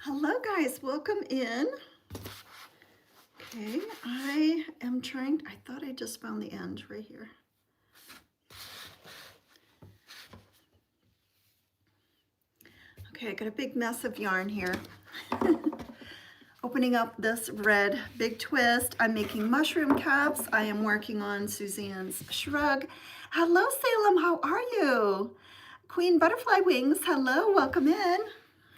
Hello guys, welcome in. Okay, I thought I just found the end right here. Okay, I got a big mess of yarn here. Opening up this red big twist. I'm making mushroom cups. I am working on Suzanne's shrug. Hello Salem, how are you? Queen Butterfly Wings, hello, welcome in.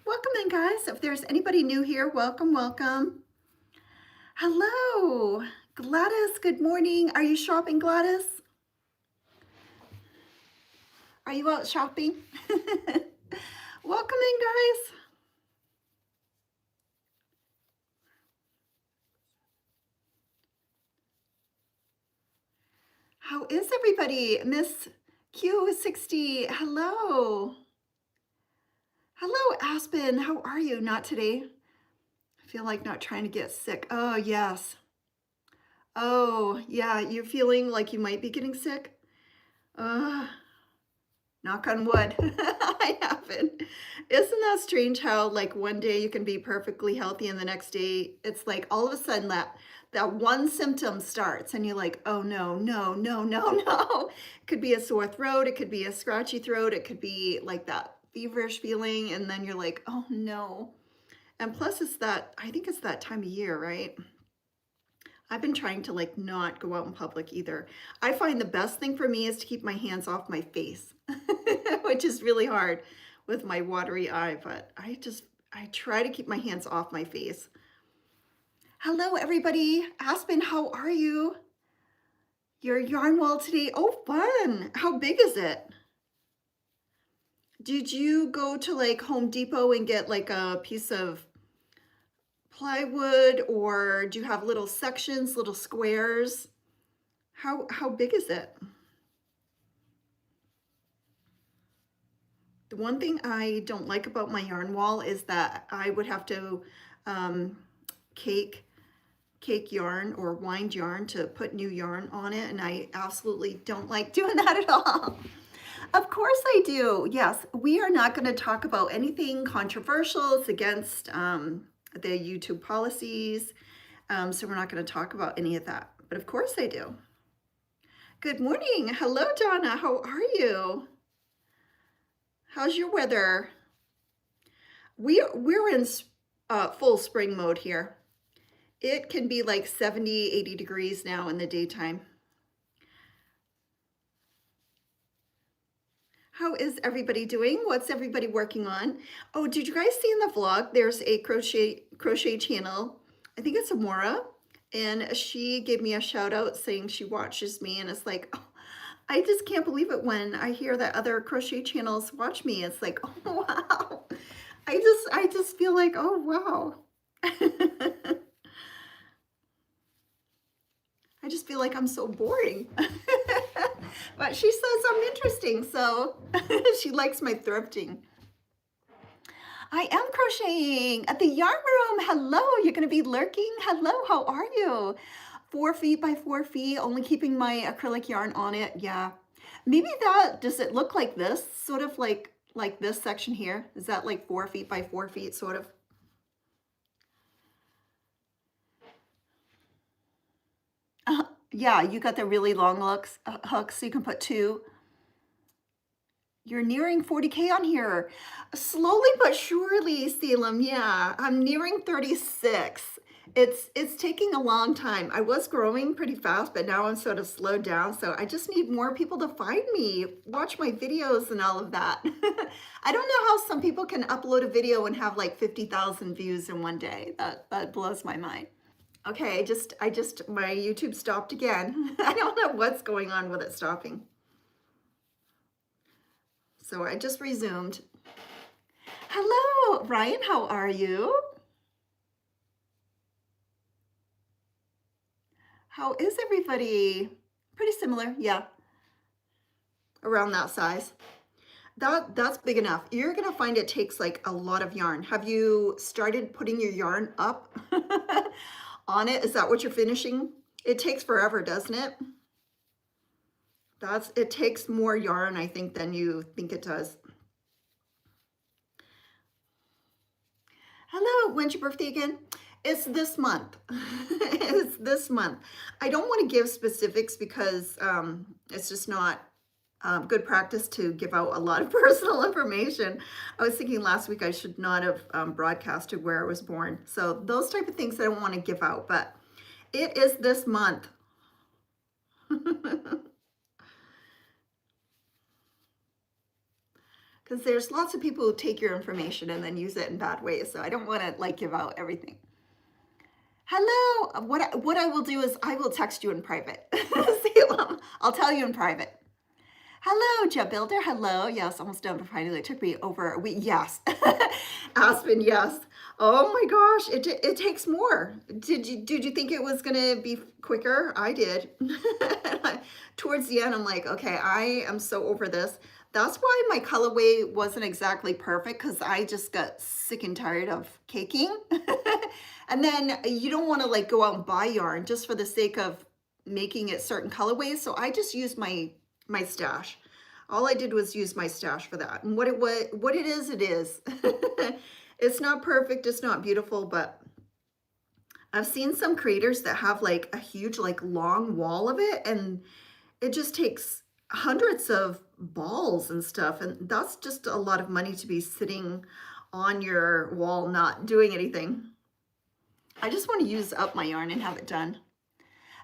Welcome in guys. If there's anybody new here, welcome, welcome. Hello, Gladys, good morning. Are you shopping, Gladys? Are you out shopping? Welcome in, guys. How is everybody? Miss Q60, hello. Hello, Aspen, how are you? Not today. I feel like not trying to get sick. Oh, yes. Oh, yeah, you're feeling like you might be getting sick? Knock on wood. I haven't. Isn't that strange how like one day you can be perfectly healthy and the next day it's like all of a sudden that one symptom starts and you're like, oh no, no, no, no, no. It could be a sore throat, it could be a scratchy throat, it could be like that feverish feeling, and then you're like, oh no. And plus I think it's that time of year, right? I've been trying to like not go out in public either. I find the best thing for me is to keep my hands off my face, which is really hard with my watery eye, but I try to keep my hands off my face. Hello everybody. Aspen, how are you? Your yarn wall today. Oh, fun. How big is it? Did you go to like Home Depot and get like a piece of plywood, or do you have little sections, little squares? How big is it? The one thing I don't like about my yarn wall is that I would have to cake yarn or wind yarn to put new yarn on it, and I absolutely don't like doing that at all. Of course I do. Yes, we are not going to talk about anything controversial. It's against the YouTube policies, so we're not going to talk about any of that. But of course I do. Good morning. Hello, Donna. How are you? How's your weather? We're in full spring mode here. It can be like 70, 80 degrees now in the daytime. How is everybody doing? What's everybody working on? Oh, did you guys see in the vlog, there's a crochet channel. I think it's Amora, and she gave me a shout out saying she watches me, and it's like, oh, I just can't believe it when I hear that other crochet channels watch me. It's like, oh wow. I just feel like, oh wow. I just feel like I'm so boring. But she says I'm interesting, so she likes my thrifting. I am crocheting at the yarn room. Hello, you're going to be lurking. Hello, how are you? 4 feet by 4 feet, only keeping my acrylic yarn on it. Yeah. Maybe does it look like this? Sort of like this section here. Is that like 4 feet by 4 feet sort of? Yeah, you got the really long hooks, so you can put 2. You're nearing 40K on here. Slowly but surely, Salem. Yeah, I'm nearing 36. It's taking a long time. I was growing pretty fast, but now I'm sort of slowed down. So I just need more people to find me, watch my videos and all of that. I don't know how some people can upload a video and have like 50,000 views in one day. That blows my mind. Okay, my YouTube stopped again. I don't know what's going on with it stopping. So I just resumed. Hello, Ryan, how are you? How is everybody? Pretty similar, yeah. Around that size. That's big enough. You're gonna find it takes like a lot of yarn. Have you started putting your yarn up on it? Is that what you're finishing? It takes forever, doesn't it? It takes more yarn, I think, than you think it does. Hello, When's your birthday again? It's this month. It's this month. I don't want to give specifics because it's just not good practice to give out a lot of personal information. I was thinking last week I should not have broadcasted where I was born. So those type of things I don't want to give out, but it is this month. Because there's lots of people who take your information and then use it in bad ways. So I don't want to like give out everything. Hello. What I will do is I will text you in private. Salem, I'll tell you in private. Hello, Jet Builder. Hello. Yes, almost done for Friday. It took me over a week. Yes. Aspen, yes. Oh my gosh, it takes more. Did you think it was gonna be quicker? I did. Towards the end, I'm like, okay, I am so over this. That's why my colorway wasn't exactly perfect, because I just got sick and tired of caking. And then you don't want to like go out and buy yarn just for the sake of making it certain colorways. So I just used my stash. All I did was use my stash for that. And what it is, it is. It's not perfect, it's not beautiful, but I've seen some creators that have like a huge, like long wall of it, and it just takes hundreds of balls and stuff. And that's just a lot of money to be sitting on your wall, not doing anything. I just want to use up my yarn and have it done.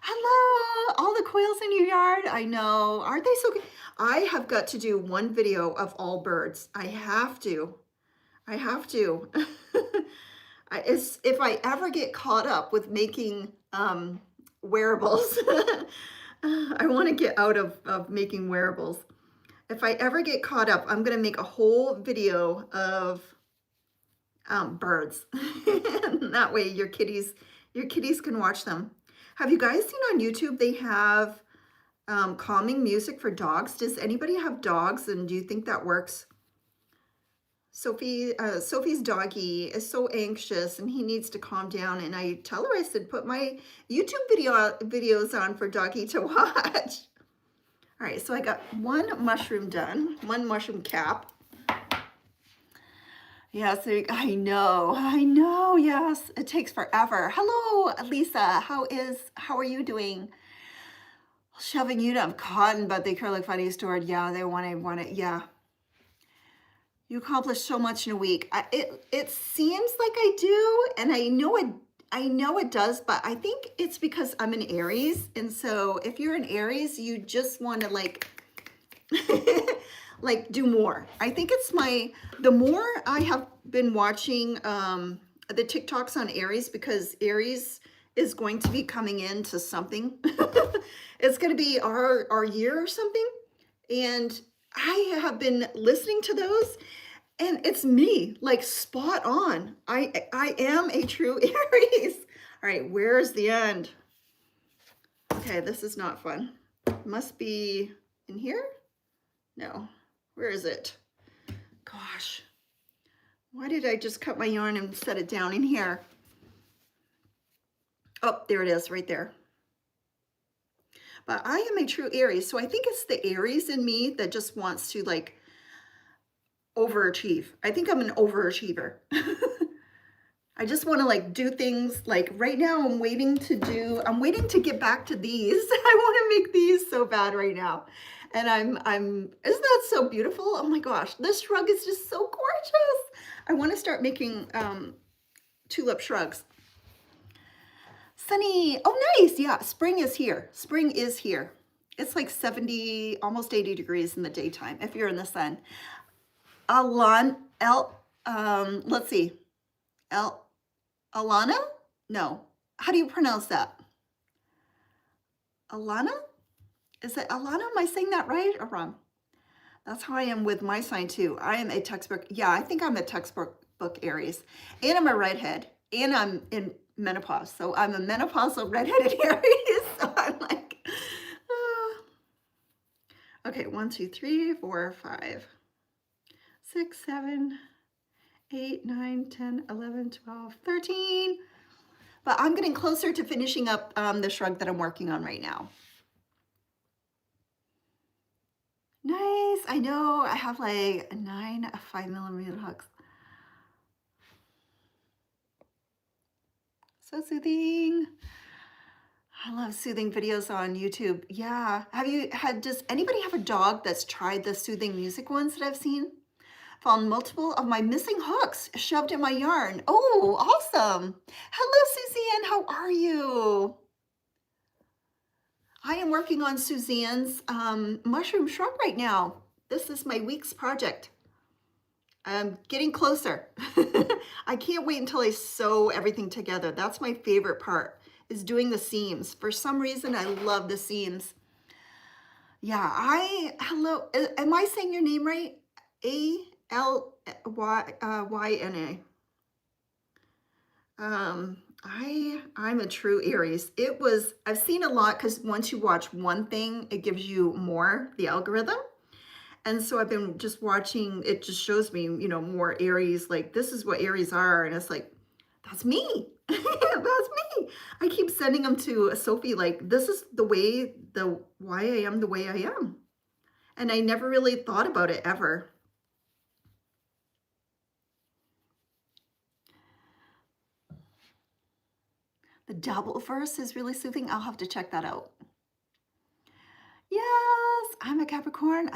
Hello, all the coils in your yard. I know, aren't they so good? I have got to do one video of all birds. I have to. If I ever get caught up with making wearables, I want to get out of making wearables. If I ever get caught up, I'm going to make a whole video of birds. And that way your kitties can watch them. Have you guys seen on YouTube they have calming music for dogs? Does anybody have dogs, and do you think that works? Sophie's doggy is so anxious and he needs to calm down, and I tell her, I said, put my YouTube videos on for doggy to watch. All right, so I got one mushroom done, one mushroom cap. Yes, I know, yes, it takes forever. Hello, Lisa, how are you doing? Shoving you to have cotton, but the acrylic funny stored. Yeah, they want it, yeah. You accomplish so much in a week. It seems like I do, and I know it does, but I think it's because I'm an Aries, and so if you're an Aries, you just want to like like do more. I think it's the more I have been watching the TikToks on Aries, because Aries is going to be coming into something. It's going to be our year or something, and I have been listening to those, and it's me, like spot on. I am a true Aries. All right, where's the end? Okay, this is not fun. Must be in here? No, where is it? Gosh, why did I just cut my yarn and set it down in here? Oh, there it is, right there. But I am a true Aries, so I think it's the Aries in me that just wants to like overachieve. I think I'm an overachiever. I just want to like do things. Like right now I'm waiting to get back to these. I want to make these so bad right now. And isn't that so beautiful? Oh my gosh, this shrug is just so gorgeous. I want to start making tulip shrugs. Sunny, oh nice, yeah, spring is here. Spring is here. It's like 70, almost 80 degrees in the daytime if you're in the sun. Let's see, Alana? No, how do you pronounce that? Alana? Is it Alana? Am I saying that right or wrong? That's how I am with my sign too. I am a textbook, yeah, I think I'm a textbook Aries, and I'm a redhead, and I'm in menopause. So I'm a menopausal redheaded Aries. So I'm like, okay, 1, 2, 3, 4, 5, 6, 7, 8, 9, 10, 11, 12, 13. But I'm getting closer to finishing up the shrug that I'm working on right now. Nice, I know, I have like 9 5mm hooks. So soothing. I love soothing videos on YouTube. Yeah. Does anybody have a dog that's tried the soothing music ones that I've seen? Found multiple of my missing hooks shoved in my yarn. Oh, awesome. Hello, Suzanne. How are you? I am working on Suzanne's mushroom shrub right now. This is my week's project. I'm getting closer. I can't wait until I sew everything together. That's my favorite part, is doing the seams. For some reason, I love the seams. Yeah, hello, am I saying your name right? Alyna. I'm a true Aries. I've seen a lot because once you watch one thing, it gives you more, the algorithm. And so I've been just watching, it just shows me, more Aries, like this is what Aries are. And it's like, that's me. That's me. I keep sending them to Sophie, like, this is why I am the way I am. And I never really thought about it ever. The double verse is really soothing. I'll have to check that out. Yes, I'm a Capricorn.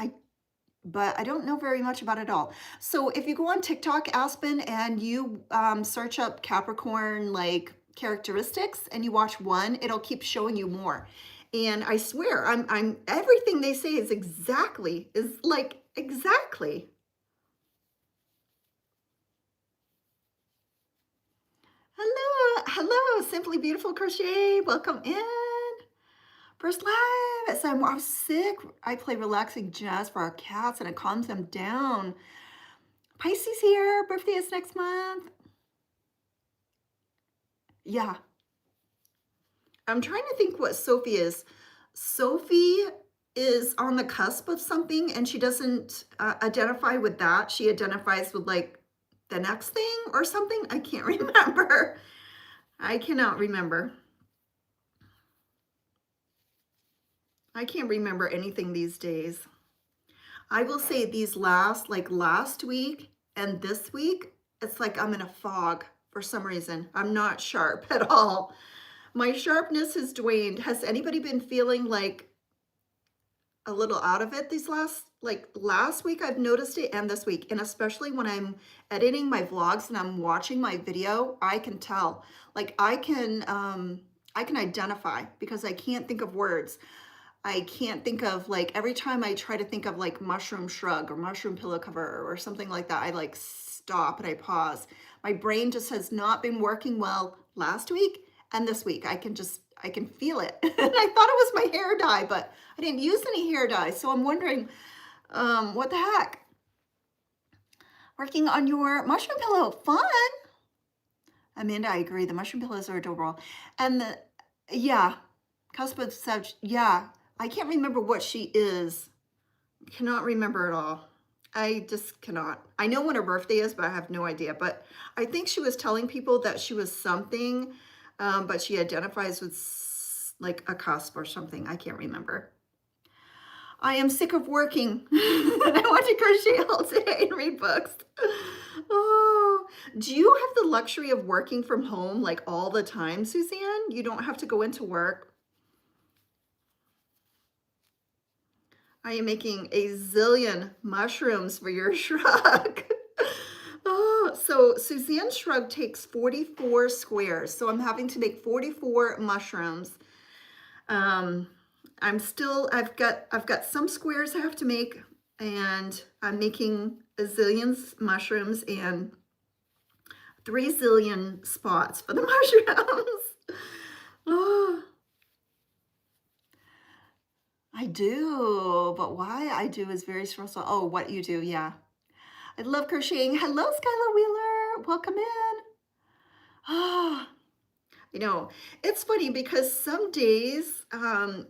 But I don't know very much about it all. So if you go on TikTok, Aspen, and you search up Capricorn like characteristics and you watch one, it'll keep showing you more. And I swear, I'm everything they say is exactly. Hello, Simply Beautiful Crochet. Welcome in. First live. So I was sick. I play relaxing jazz for our cats and it calms them down. Pisces here. Birthday is next month. Yeah. I'm trying to think what Sophie is. Sophie is on the cusp of something and she doesn't identify with that. She identifies with like the next thing or something. I can't remember. I cannot remember. I can't remember anything these days. I will say these last week and this week, it's like I'm in a fog for some reason. I'm not sharp at all. My sharpness has waned. Has anybody been feeling like a little out of it these last week? I've noticed it, and this week, and especially when I'm editing my vlogs and I'm watching my video, I can tell. Like I can identify because I can't think of words. I can't think of, like, every time I try to think of like mushroom shrug or mushroom pillow cover or something like that, I like stop and I pause. My brain just has not been working well last week and this week. I can feel it. And I thought it was my hair dye, but I didn't use any hair dye. So I'm wondering, what the heck? Working on your mushroom pillow, fun. Amanda, I agree. The mushroom pillows are adorable. And yeah, cusp of such, yeah. I can't remember what she is. Cannot remember at all. I just cannot. I know when her birthday is, but I have no idea. But I think she was telling people that she was something, but she identifies with like a cusp or something. I can't remember. I am sick of working. I want to crochet all day and read books. Oh, do you have the luxury of working from home like all the time, Suzanne? You don't have to go into work. I am making a zillion mushrooms for your shrug. Oh, so Suzanne's shrug takes 44 squares. So I'm having to make 44 mushrooms. I've got some squares I have to make, and I'm making a zillion mushrooms and 3 zillion spots for the mushrooms. Oh. I do, but why I do is very stressful. Oh, what you do, yeah. I love crocheting. Hello, Skylar Wheeler. Welcome in. Ah, it's funny because some days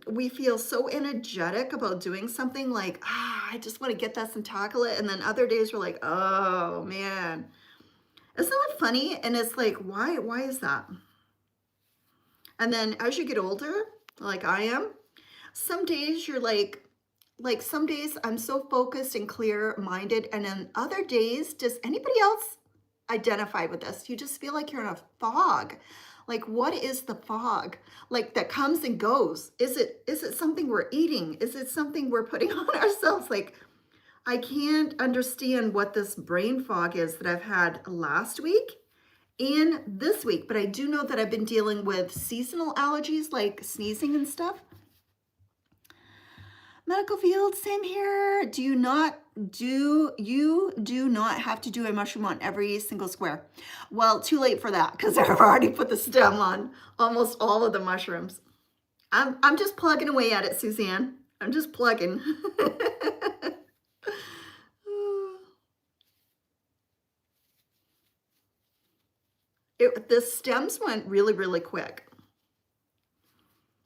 we feel so energetic about doing something like, I just want to get this and tackle it. And then other days we're like, oh man. Isn't that funny? And it's like, why is that? And then as you get older, like I am, some days you're like some days I'm so focused and clear-minded, and then other days, does anybody else identify with this? You just feel like you're in a fog. Like, what is the fog? Like, that comes and goes. Is it something we're eating? Is it something we're putting on ourselves? Like, I can't understand what this brain fog is that I've had last week and this week, but I do know that I've been dealing with seasonal allergies like sneezing and stuff. Medical field, same here. You do not have to do a mushroom on every single square. Well, too late for that because I've already put the stem on almost all of the mushrooms. I'm just plugging away at it, Suzanne. I'm just plugging. The stems went really, really quick.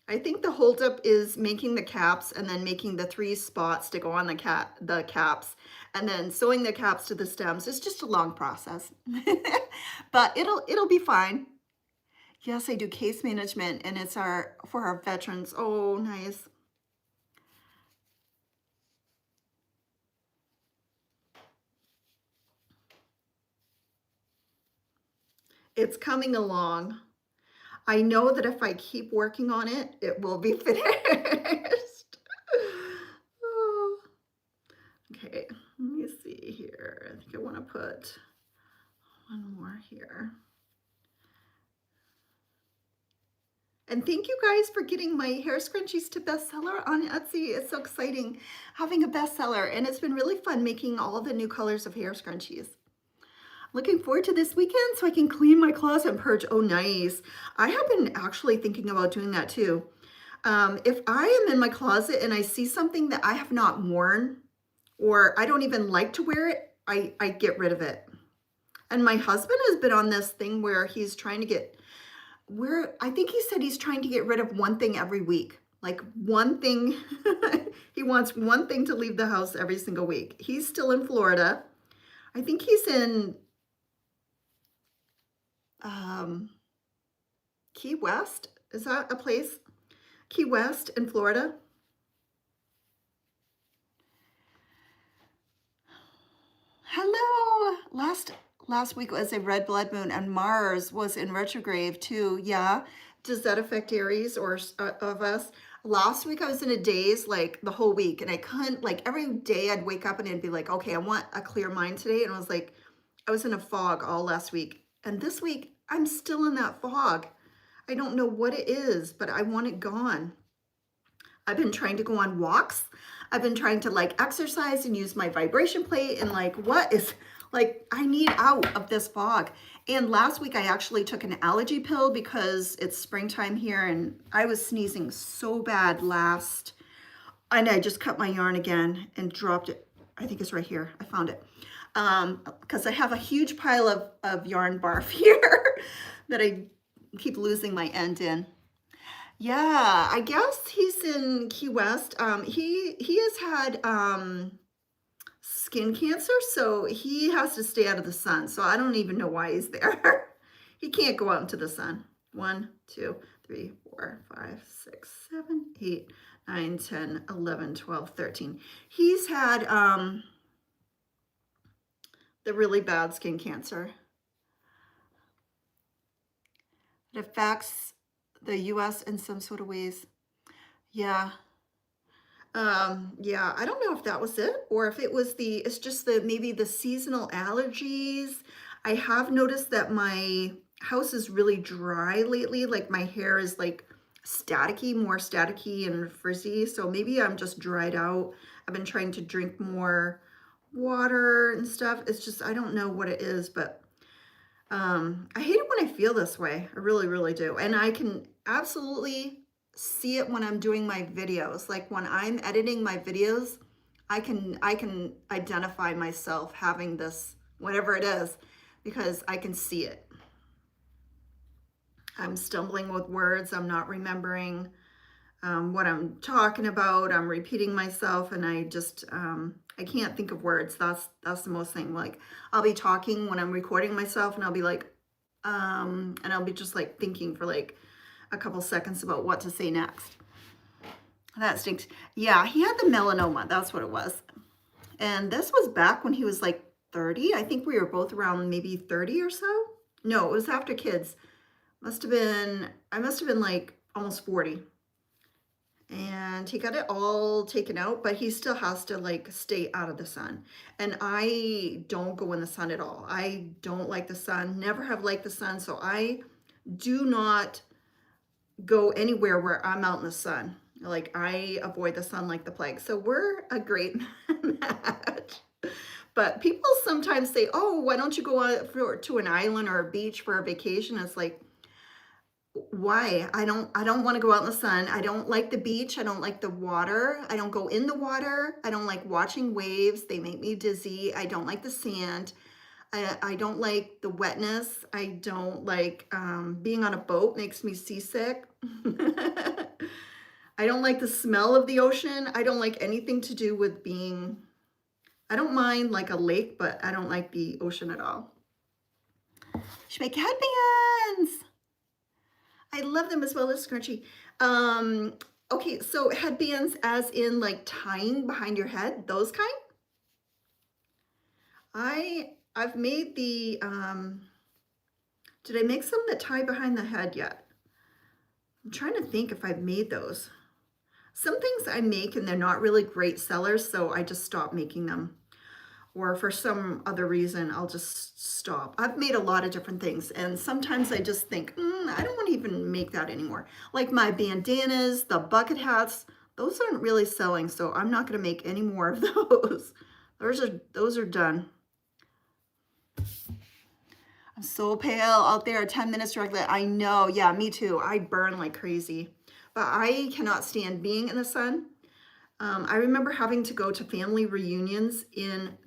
I think the holdup is making the caps and then making the 3 spots to go on the caps and then sewing the caps to the stems. It's just a long process, but it'll be fine. Yes, I do case management and it's for our veterans. Oh, nice. It's coming along. I know that if I keep working on it, it will be finished. Oh. Okay, let me see here. I think I want to put one more here. And thank you guys for getting my hair scrunchies to bestseller on Etsy. It's so exciting having a bestseller, and it's been really fun making all the new colors of hair scrunchies. Looking forward to this weekend so I can clean my closet and purge. Oh, nice. I have been actually thinking about doing that too. If I am in my closet and I see something that I have not worn or I don't even like to wear it, I get rid of it. And my husband has been on this thing where he's trying to get, I think he said he's trying to get rid of one thing every week. Like one thing, he wants one thing to leave the house every single week. He's still in Florida. I think he's in Key West. Is that a place? Key West in Florida. Hello. Last week was a red blood moon and Mars was in retrograde too. Yeah. Does that affect Aries or of us? Last week I was in a daze like the whole week and I couldn't, like every day I'd wake up and it'd be like, okay, I want a clear mind today. And I was like, I was in a fog all last week. And this week I'm still in that fog. I don't know what it is, but I want it gone. I've been trying to go on walks. I've been trying to like exercise and use my vibration plate and like, what is, like, I need out of this fog. And last week I actually took an allergy pill because it's springtime here and I was sneezing so bad and I just cut my yarn again and dropped it. I think it's right here. I found it. Because I have a huge pile of yarn barf here that I keep losing my end in. Yeah, I guess he's in Key West. He has had skin cancer, so he has to stay out of the sun. So I don't even know why he's there. He can't go out into the sun. 1, 2, 3, 4, 5, 6, 7, 8, 9, 10, 11, 12, 13. He's had the really bad skin cancer. It affects the US in some sort of ways. Yeah. Yeah, I don't know if that was it or if it was it's just maybe the seasonal allergies. I have noticed that my house is really dry lately. Like my hair is like more staticky and frizzy. So maybe I'm just dried out. I've been trying to drink more water and stuff. It's just, I don't know what it is, but I hate it when I feel this way. I really, really do. And I can absolutely see it when I'm doing my videos. Like when I'm editing my videos, I can identify myself having this, whatever it is, because I can see it. I'm stumbling with words. I'm not remembering what I'm talking about. I'm repeating myself and I just, I can't think of words. That's the most thing. Like I'll be talking when I'm recording myself and I'll be like, and I'll be just like thinking for like a couple seconds about what to say next. That stinks. Yeah, he had the melanoma. That's what it was. And this was back when he was like 30. I think we were both around maybe 30 or so. No, it was after kids. I must have been like almost 40. And he got it all taken out, but he still has to like stay out of the sun. And I don't go in the sun at all. I don't like the sun, never have liked the sun. So I do not go anywhere where I'm out in the sun. Like I avoid the sun like the plague. So we're a great match. But people sometimes say, oh, why don't you go out to an island or a beach for a vacation? It's like, why? I don't want to go out in the sun. I don't like the beach. I don't like the water. I don't go in the water. I don't like watching waves. They make me dizzy. I don't like the sand. I don't like the wetness. I don't like being on a boat, makes me seasick. I don't like the smell of the ocean. I don't like anything to do with being, I don't mind like a lake, but I don't like the ocean at all. Should make headbands. I love them as well as scrunchy. Okay, so headbands as in like tying behind your head, those kind. I've made the, did I make some that tie behind the head yet? I'm trying to think if I've made those. Some things I make and they're not really great sellers, so I just stop making them. Or for some other reason, I'll just stop. I've made a lot of different things, and sometimes I just think, I don't want to even make that anymore. Like my bandanas, the bucket hats, those aren't really selling, so I'm not going to make any more of those. Those are done. I'm so pale out there, 10 minutes directly. I know, yeah, me too. I burn like crazy, but I cannot stand being in the sun. I remember having to go to family reunions in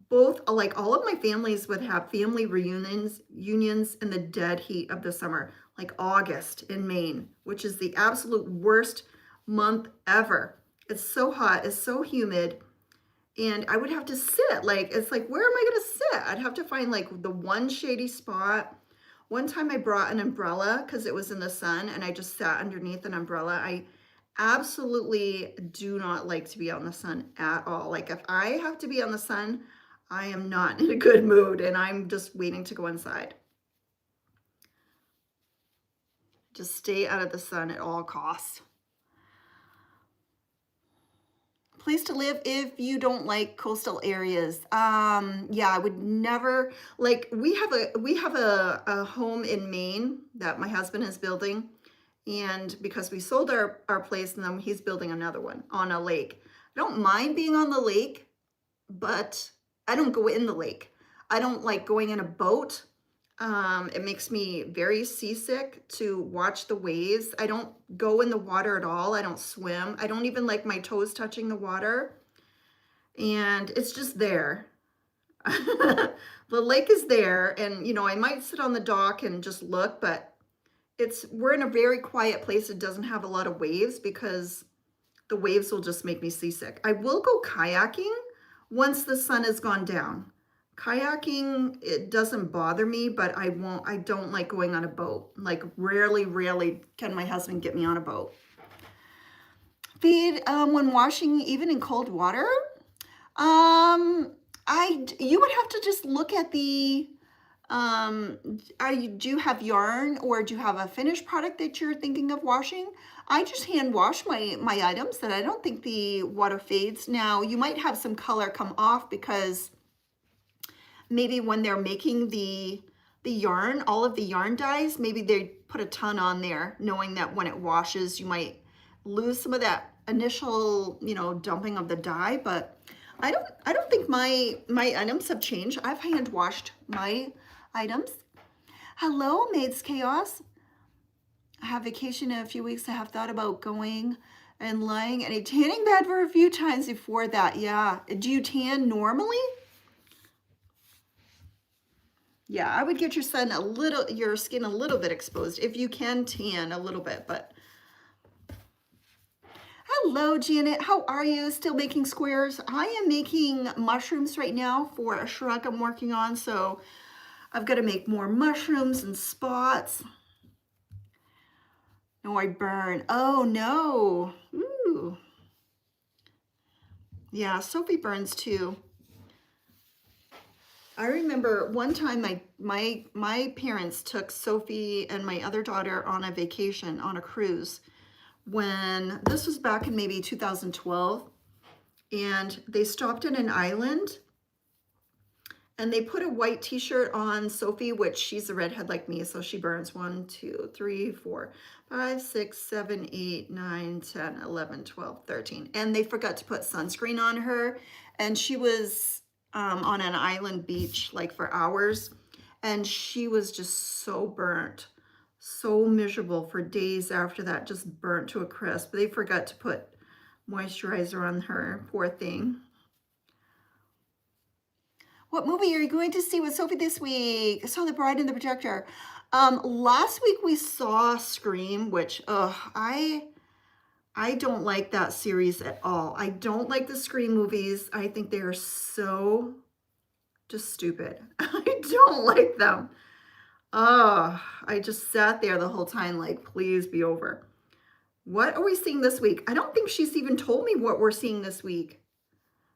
both, like all of my families would have family reunions in the dead heat of the summer, like August in Maine, which is the absolute worst month ever. It's so hot, it's so humid, and I would have to sit, like, it's like, where am I gonna sit? I'd have to find like the one shady spot. One time I brought an umbrella because it was in the sun and I just sat underneath an umbrella. I absolutely do not like to be out in the sun at all. Like if I have to be on the sun, I am not in a good mood and I'm just waiting to go inside. Just stay out of the sun at all costs. Place to live if you don't like coastal areas. Yeah, I would never, like we have a home in Maine that my husband is building. And because we sold our place and then he's building another one on a lake. I don't mind being on the lake, but I don't go in the lake. I don't like going in a boat. It makes me very seasick to watch the waves. I don't go in the water at all. I don't swim. I don't even like my toes touching the water. And it's just there. The lake is there. And, you know, I might sit on the dock and just look, but we're in a very quiet place. It doesn't have a lot of waves because the waves will just make me seasick. I will go kayaking once the sun has gone down. Kayaking, it doesn't bother me, but I don't like going on a boat. Like rarely can my husband get me on a boat. Feed when washing, even in cold water. You would have to just look at the, do you have yarn or do you have a finished product that you're thinking of washing? I just hand wash my items that I don't think the water fades. Now you might have some color come off because maybe when they're making the yarn, all of the yarn dyes, maybe they put a ton on there knowing that when it washes, you might lose some of that initial, you know, dumping of the dye, but I don't think my items have changed. I've hand washed my items. Hello, Maids Chaos. I have vacation in a few weeks. I have thought about going and lying in a tanning bed for a few times before that. Yeah. Do you tan normally? Yeah, I would get your skin a little bit exposed if you can tan a little bit, but hello, Janet. How are you? Still making squares? I am making mushrooms right now for a shrug I'm working on, so I've got to make more mushrooms and spots. No, I burn. Oh, no. Ooh. Yeah, Sophie burns too. I remember one time my parents took Sophie and my other daughter on a vacation on a cruise when this was back in maybe 2012, and they stopped at an island and they put a white t-shirt on Sophie, which she's a redhead like me, so she burns 1, 2, 3, 4, 5, 6, 7, 8, 9, 10, 11, 12, 13. And they forgot to put sunscreen on her. And she was on an island beach like for hours. And she was just so burnt, so miserable for days after that, just burnt to a crisp. They forgot to put moisturizer on her, poor thing. What movie are you going to see with Sophie this week? I saw The Bride and the Projector. Last week we saw Scream, which I don't like that series at all. I don't like the Scream movies. I think they are so just stupid. I don't like them. Oh, I just sat there the whole time like, please be over. What are we seeing this week? I don't think she's even told me what we're seeing this week.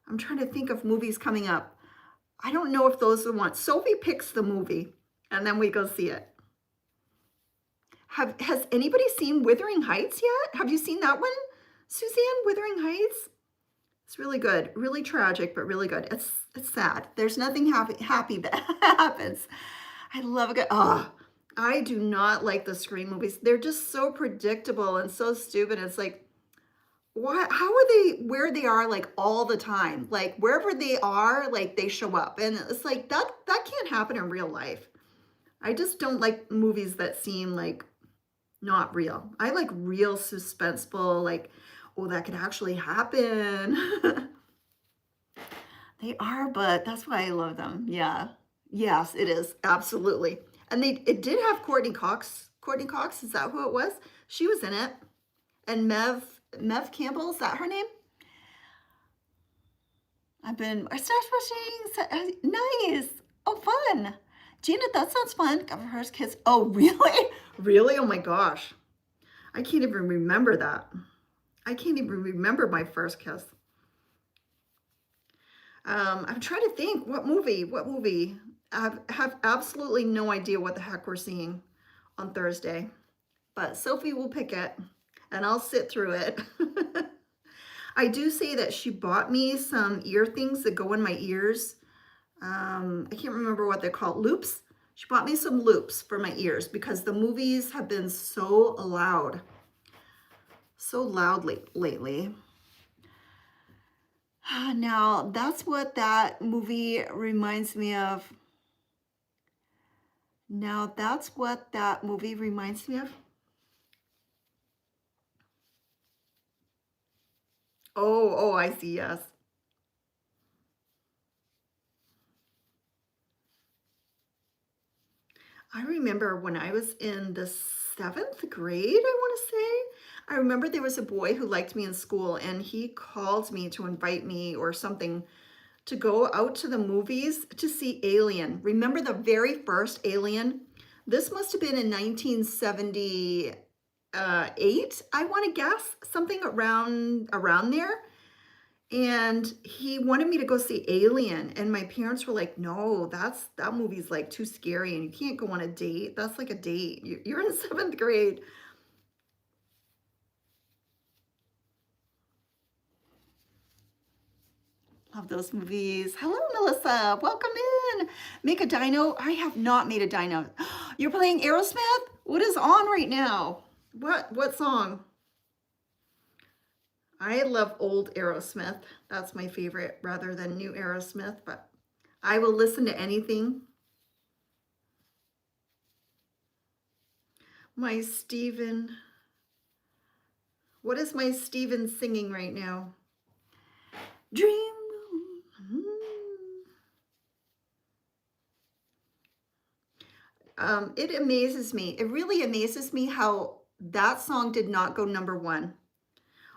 I'm trying to think of movies coming up. I don't know if those are the ones. Sophie picks the movie, and then we go see it. Has anybody seen Wuthering Heights yet? Have you seen that one, Suzanne? Wuthering Heights? It's really good. Really tragic, but really good. It's sad. There's nothing happy that happens. I love a good... Oh, I do not like the Scream movies. They're just so predictable and so stupid. It's like, why, how are they where they are like all the time? Like wherever they are, like they show up. And it's like that can't happen in real life. I just don't like movies that seem like not real. I like real suspenseful, like, oh, that could actually happen. They are, but that's why I love them. Yeah. Yes, it is. Absolutely. And it did have Courtney Cox. Courtney Cox, is that who it was? She was in it. And Mev Campbell, is that her name? I started watching. Nice. Oh, fun. Gina, that sounds fun. Got her first kiss. Oh, really? Really? Oh my gosh. I can't even remember that. I can't even remember my first kiss. I'm trying to think, what movie? I have absolutely no idea what the heck we're seeing on Thursday, but Sophie will pick it and I'll sit through it. I do say that she bought me some ear things that go in my ears. I can't remember what they're called, loops. She bought me some loops for my ears because the movies have been so loud lately. Now, that's what that movie reminds me of. Now, that's what that movie reminds me of. Oh, I see, yes. I remember when I was in the 7th grade, I want to say. I remember there was a boy who liked me in school, and he called me to invite me or something to go out to the movies to see Alien. Remember the very first Alien? This must have been in 1978, I want to guess, something around there. And he wanted me to go see Alien, and my parents were like, no, that movie's like too scary and you can't go on a date. That's like a date. You're in 7th grade. Love those movies. Hello, Melissa. Welcome in. Make a dino. I have not made a dino. You're playing Aerosmith? What is on right now? What song? I love old Aerosmith. That's my favorite rather than new Aerosmith, but I will listen to anything. My Steven. What is my Steven singing right now? Dream. It amazes me. It really amazes me how that song did not go #1.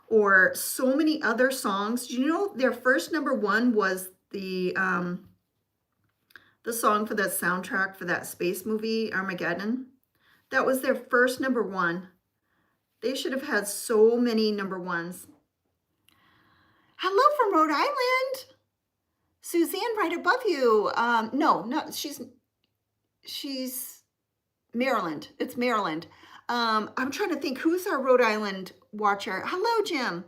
Or so many other songs. Do you know their first #1 was the song for that soundtrack for that space movie, Armageddon? That was their first #1. They should have had so many #1s. Hello from Rhode Island. Suzanne right above you. No, she's Maryland. It's Maryland. I'm trying to think who's our Rhode Island watcher. Hello, Jim.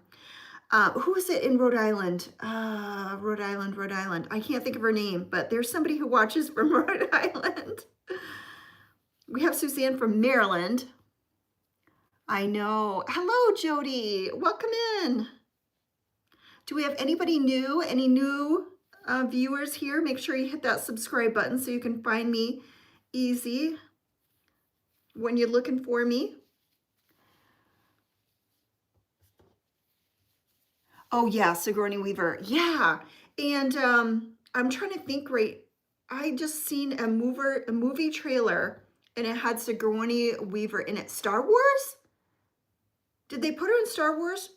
Who is it in Rhode Island? Rhode Island, Rhode Island. I can't think of her name, but there's somebody who watches from Rhode Island. We have Suzanne from Maryland. I know. Hello, Jody. Welcome in. Do we have anybody new? Any new viewers here? Make sure you hit that subscribe button so you can find me easy when you're looking for me. Oh yeah, Sigourney Weaver. Yeah. And I'm trying to think I just seen a movie trailer and it had Sigourney Weaver in it. Star Wars? Did they put her in Star Wars?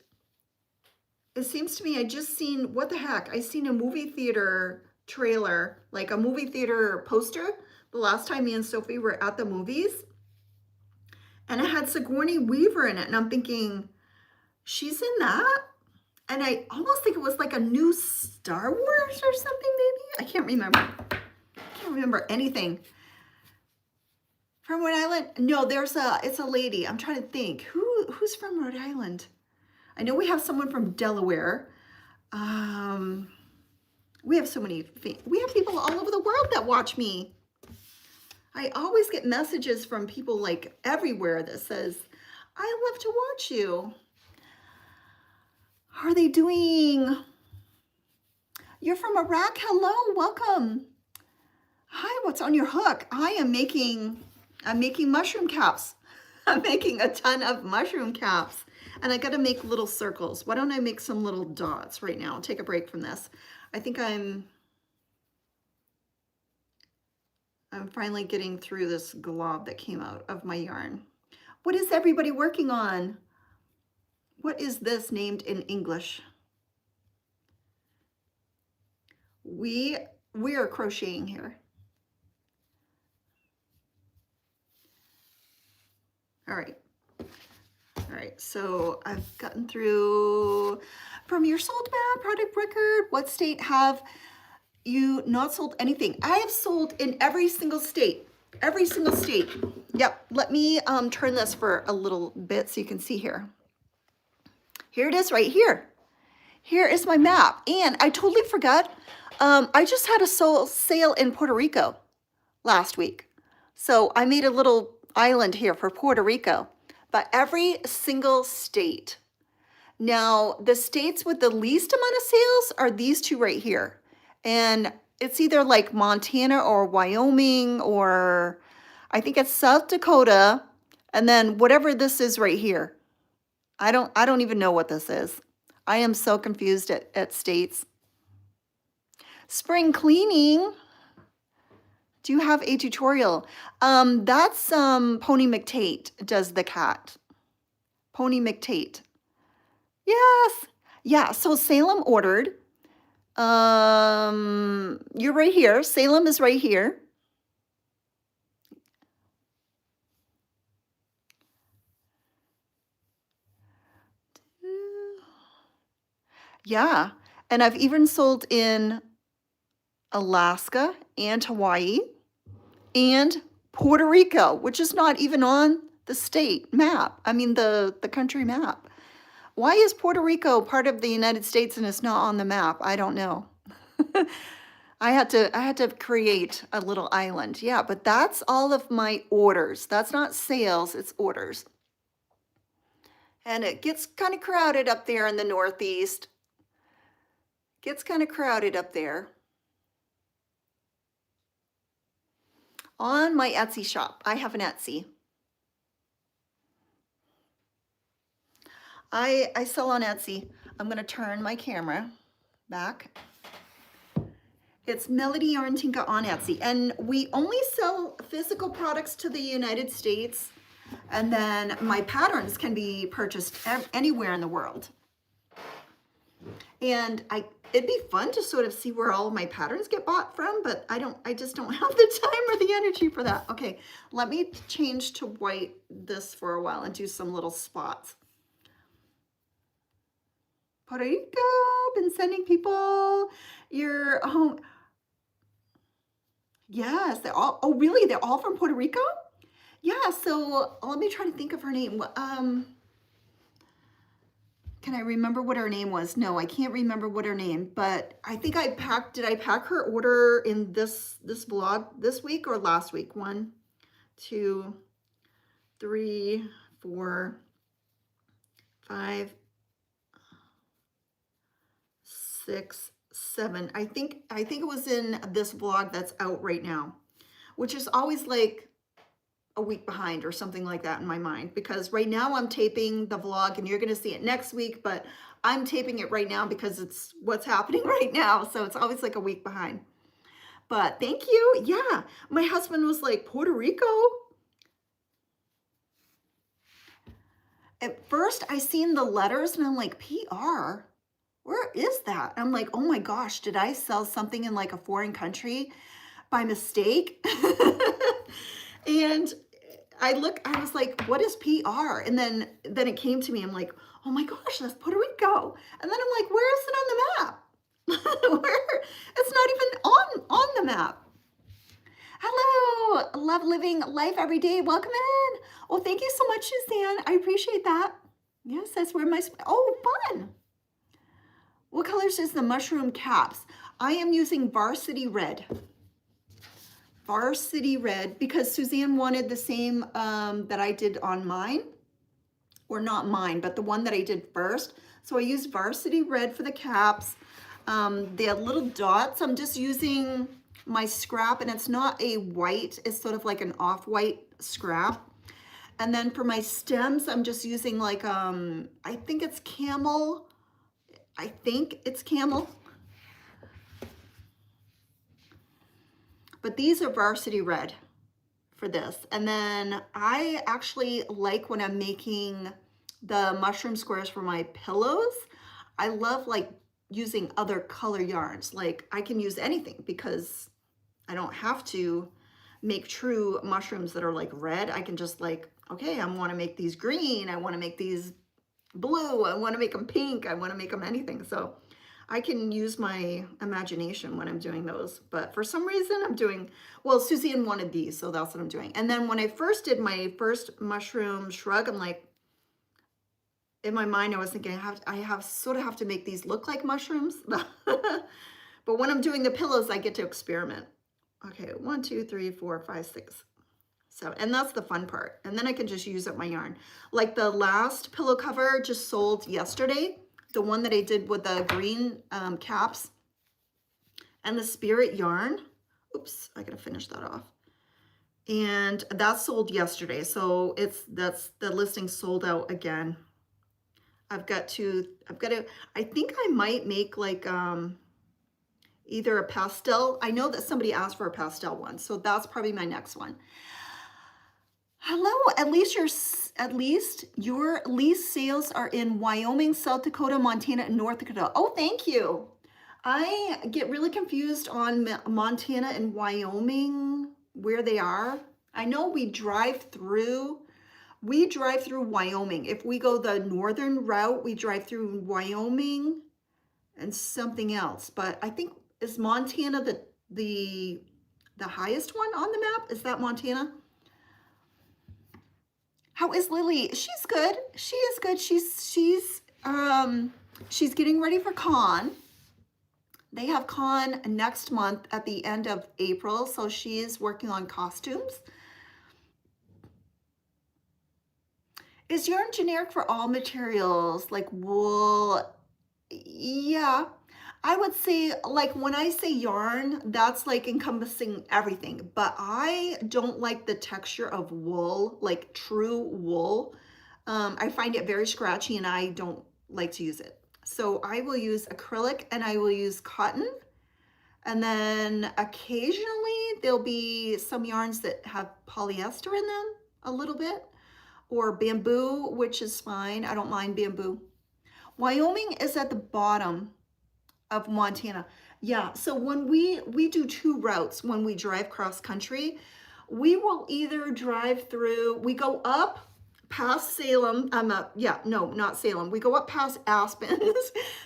It seems to me I just seen, what the heck? I seen a movie theater trailer, like a movie theater poster the last time me and Sophie were at the movies. And it had Sigourney Weaver in it. And I'm thinking, she's in that? And I almost think it was like a new Star Wars or something, maybe? I can't remember. I can't remember anything. From Rhode Island? No, it's a lady. I'm trying to think. Who's from Rhode Island? I know we have someone from Delaware. We have so many, we have people all over the world that watch me. I always get messages from people like everywhere that says, I love to watch you. How are they doing? You're from Iraq? Hello, welcome. Hi, what's on your hook? I'm making mushroom caps. I'm making a ton of mushroom caps. And I gotta make little circles. Why don't I make some little dots right now? Take a break from this. I think I'm finally getting through this glob that came out of my yarn. What is everybody working on? What is this named in English? We are crocheting here. All right, so I've gotten through from your sold map, product record. What state have you not sold anything? I have sold in every single state. Every single state. Yep, let me turn this for a little bit so you can see here. Here it is right here. Here is my map. And I totally forgot. I just had a sale in Puerto Rico last week. So I made a little island here for Puerto Rico. But every single state. Now, the states with the least amount of sales are these two right here. And it's either like Montana or Wyoming, or I think it's South Dakota, and then whatever this is right here. I don't even know what this is. I am so confused at states. Spring cleaning. Do you have a tutorial? That's Pony McTate does the cat. Pony McTate. Yes. Yeah, so Salem ordered. You're right here. Salem is right here. Yeah, and I've even sold in Alaska and Hawaii and Puerto Rico, which is not even on the state map. I mean, the country map. Why is Puerto Rico part of the United States and it's not on the map? I don't know. I had to create a little island. Yeah, but that's all of my orders. That's not sales, it's orders. And it gets kind of crowded up there in the Northeast. Gets kind of crowded up there. On my Etsy shop, I have an Etsy. I sell on Etsy. I'm going to turn my camera back. It's Melody Yarn Tinka on Etsy. And we only sell physical products to the United States. And then my patterns can be purchased anywhere in the world. And it'd be fun to sort of see where all of my patterns get bought from, but I just don't have the time or the energy for that. Okay, let me change to white this for a while and do some little spots. Puerto Rico, been sending people your home. Yes, they're all, oh really? They're all from Puerto Rico? Yeah, so let me try to think of her name. Can I remember what her name was? No, I can't remember what her name, but I think I packed, did I pack her order in this vlog this week or last week? 1, 2, 3, 4, 5, 6, 7. I think it was in this vlog that's out right now, which is always like a week behind or something like that in my mind, because right now I'm taping the vlog and you're going to see it next week, but I'm taping it right now because it's what's happening right now. So it's always like a week behind. But thank you. Yeah. My husband was like, Puerto Rico? At first I seen the letters and I'm like, PR? Where is that? I'm like, oh my gosh, did I sell something in like a foreign country by mistake? And I was like, what is PR? And then it came to me, I'm like, oh my gosh, that's Puerto Rico. And then I'm like, where is it on the map? Where? It's not even on the map. Hello, love living life every day. Welcome in. Oh, thank you so much, Suzanne. I appreciate that. Yes, that's where my, oh, fun. What colors is the mushroom caps? I am using Varsity Red. Varsity Red, because Suzanne wanted the same that I did on mine, or not mine, but the one that I did first. So I used Varsity Red for the caps. The little dots, I'm just using my scrap, and it's not a white, it's sort of like an off-white scrap. And then for my stems, I'm just using like, I think it's camel. I think it's camel. But these are Varsity Red for this. And then I actually like when I'm making the mushroom squares for my pillows, I love like using other color yarns. Like I can use anything because I don't have to make true mushrooms that are like red. I can just like, okay, I want to make these green. I want to make these blue. I want to make them pink. I want to make them anything. So I can use my imagination when I'm doing those, but for some reason I'm doing, well, Suzanne wanted these, so that's what I'm doing. And then when I first did my first mushroom shrug, I'm like, in my mind, I was thinking I sort of have to make these look like mushrooms. But when I'm doing the pillows, I get to experiment. Okay, 1, 2, 3, 4, 5, 6. So, and that's the fun part. And then I can just use up my yarn. Like the last pillow cover just sold yesterday. The one that I did with the green caps and the spirit yarn. Oops, I gotta finish that off. And that sold yesterday. So that's the listing sold out again. I've got to, I think I might make like either a pastel. I know that somebody asked for a pastel one. So that's probably my next one. Hello, at least your lease sales are in Wyoming, South Dakota, Montana, and North Dakota. Oh, thank you. I get really confused on Montana and Wyoming, where they are. I know we drive through Wyoming. If we go the northern route, we drive through Wyoming and something else. But I think, is Montana the highest one on the map? Is that Montana? How is Lily? She's good. She is good. She's getting ready for con. They have con next month at the end of April, so she is working on costumes. Is yarn generic for all materials like wool? Yeah. I would say, like, when I say yarn, that's like encompassing everything, but I don't like the texture of wool, like true wool. I find it very scratchy and I don't like to use it. So I will use acrylic and I will use cotton. And then occasionally there'll be some yarns that have polyester in them a little bit, or bamboo, which is fine. I don't mind bamboo. Wyoming is at the bottom of Montana. Yeah, so when we do 2 routes when we drive cross country, we will either drive through, we go up past Salem. Yeah, no, not Salem. We go up past Aspen.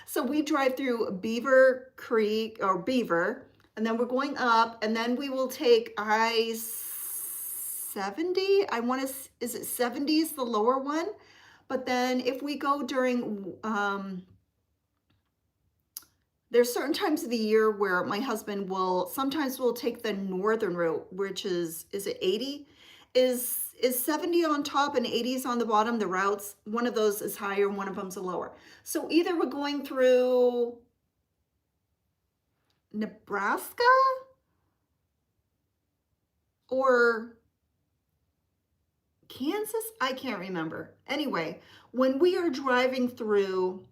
So we drive through Beaver Creek or Beaver, and then we're going up, and then we will take I-70. I want to, is it 70 is the lower one? But then if we go during, there's certain times of the year where my husband will, sometimes we'll take the northern route, which is it 80? Is 70 on top and 80 is on the bottom, the routes? One of those is higher and one of them's a lower. So either we're going through Nebraska or Kansas? I can't remember. Anyway, when we are driving through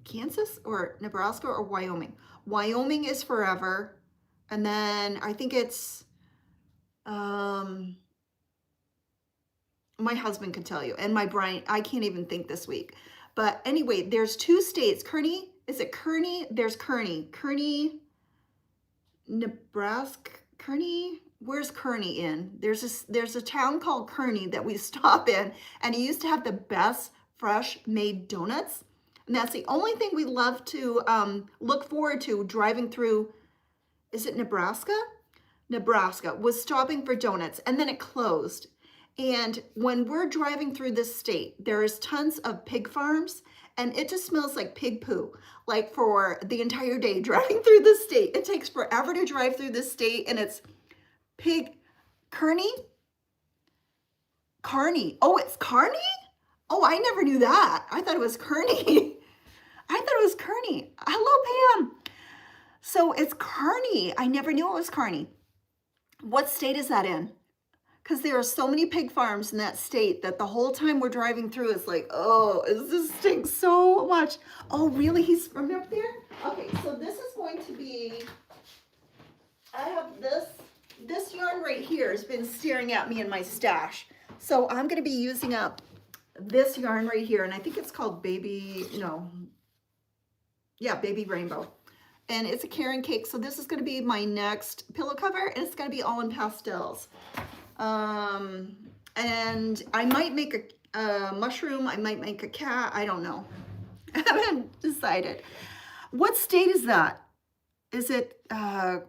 Kansas or Nebraska or Wyoming. Wyoming is forever. And then I think it's, my husband could tell you, and my brain, I can't even think this week. But anyway, there's 2 states. Kearney, is it Kearney? There's Kearney. Kearney, Nebraska, Kearney, where's Kearney in? There's a town called Kearney that we stop in, and it used to have the best fresh made donuts. And that's the only thing we love to look forward to driving through. Is it Nebraska? Nebraska was stopping for donuts, and then it closed. And when we're driving through this state, there is tons of pig farms, and it just smells like pig poo. Like for the entire day driving through this state, it takes forever to drive through this state, and it's pig. Kearney? Kearney. Oh, it's Kearney? Oh, I never knew that. I thought it was Kearney. I thought it was Kearney. Hello, Pam. So it's Kearney. I never knew it was Kearney. What state is that in? Because there are so many pig farms in that state that the whole time we're driving through, it's like, oh, this stinks so much. Oh, really? He's from up there? Okay, so this is going to be, I have this yarn right here has been staring at me in my stash. So I'm going to be using up this yarn right here, and I think it's called Baby Rainbow. And it's a Karen cake, so this is going to be my next pillow cover, and it's going to be all in pastels. And I might make a mushroom, I might make a cat, I don't know. I haven't decided. What state is that? Is it, I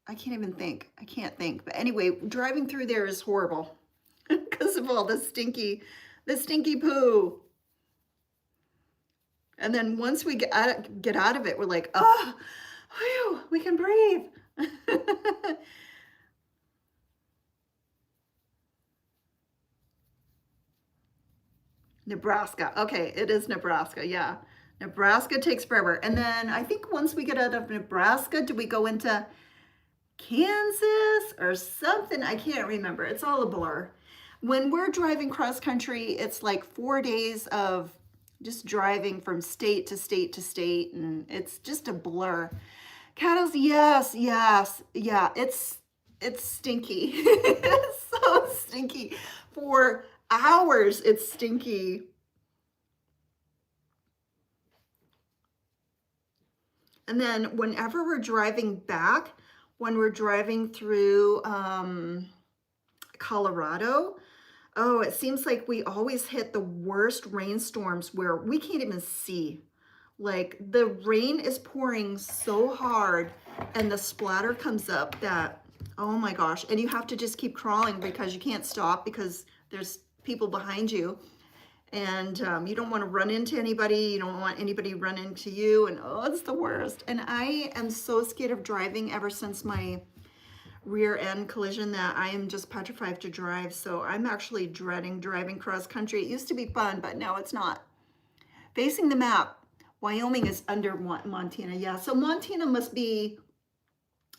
can't even think. I can't think. But anyway, driving through there is horrible because of all the stinky poo. And then once we get out of it, we're like, oh, whew, we can breathe. Nebraska. Okay, it is Nebraska. Yeah. Nebraska takes forever. And then I think once we get out of Nebraska, do we go into Kansas or something? I can't remember. It's all a blur. When we're driving cross country, it's like 4 days of just driving from state to state to state, and it's just a blur. Cattles, yes, yeah, it's stinky. It's so stinky. For hours, it's stinky. And then whenever we're driving back, when we're driving through Colorado, oh, it seems like we always hit the worst rainstorms where we can't even see. Like the rain is pouring so hard and the splatter comes up that, oh my gosh. And you have to just keep crawling because you can't stop because there's people behind you. And you don't want to run into anybody. You don't want anybody to run into you. And oh, it's the worst. And I am so scared of driving ever since my rear end collision that I am just petrified to drive. So I'm actually dreading driving cross country. It used to be fun, but now it's not. Facing the map, Wyoming is under Montana. Yeah, so Montana must be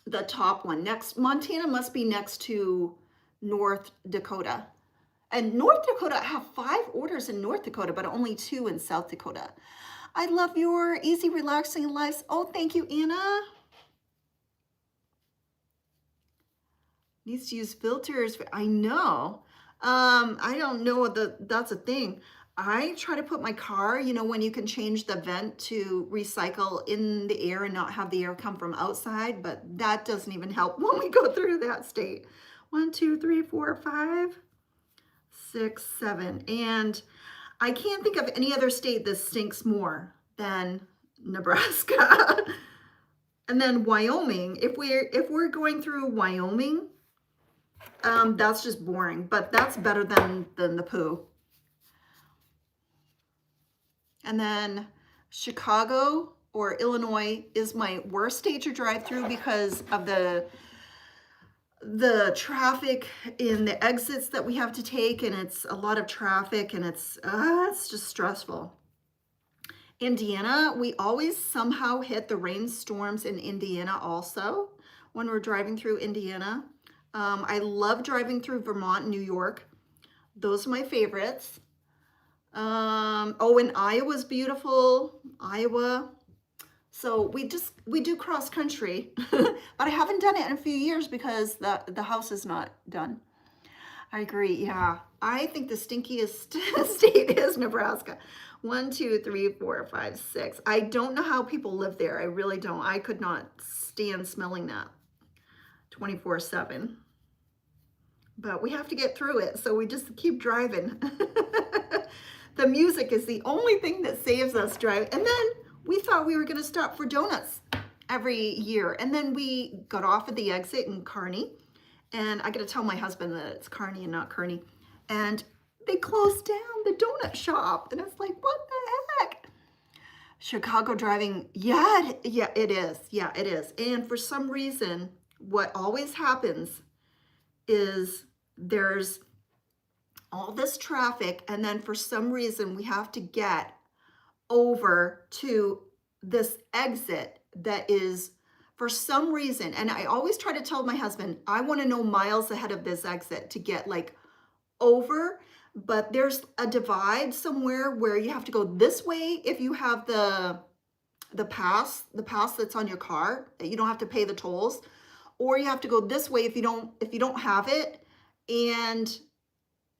the top one. Next, Montana must be next to North Dakota. And North Dakota, I have 5 orders in North Dakota, but only 2 in South Dakota. I love your easy, relaxing lives. Oh, thank you, Anna. Needs to use filters. I know. I don't know that's a thing. I try to put my car, you know, when you can change the vent to recycle in the air and not have the air come from outside, but that doesn't even help when we go through that state. 1, 2, 3, 4, 5, 6, 7. And I can't think of any other state that stinks more than Nebraska. And then Wyoming, if we're going through Wyoming, that's just boring, but that's better than the poo. And then Chicago or Illinois is my worst state to drive through because of the traffic in the exits that we have to take, and it's a lot of traffic, and it's just stressful. Indiana, we always somehow hit the rainstorms in Indiana also when we're driving through Indiana. I love driving through Vermont and New York. Those are my favorites. Oh, and Iowa's beautiful, Iowa. So we do cross country, but I haven't done it in a few years because the house is not done. I agree. Yeah, I think the stinkiest state is Nebraska. 1, 2, 3, 4, 5, 6. I don't know how people live there. I really don't. I could not stand smelling that 24/7. But we have to get through it, so we just keep driving. The music is the only thing that saves us driving. And then we thought we were going to stop for donuts every year. And then we got off at the exit in Kearney. And I got to tell my husband that it's Kearney and not Kearney. And they closed down the donut shop. And it's like, what the heck? Chicago driving, yeah, it is. Yeah, it is. And for some reason, what always happens is there's all this traffic, and then for some reason we have to get over to this exit that is, for some reason, and I always try to tell my husband, I want to know miles ahead of this exit to get like over, but there's a divide somewhere where you have to go this way if you have the pass that's on your car, that you don't have to pay the tolls, or you have to go this way if you don't have it. And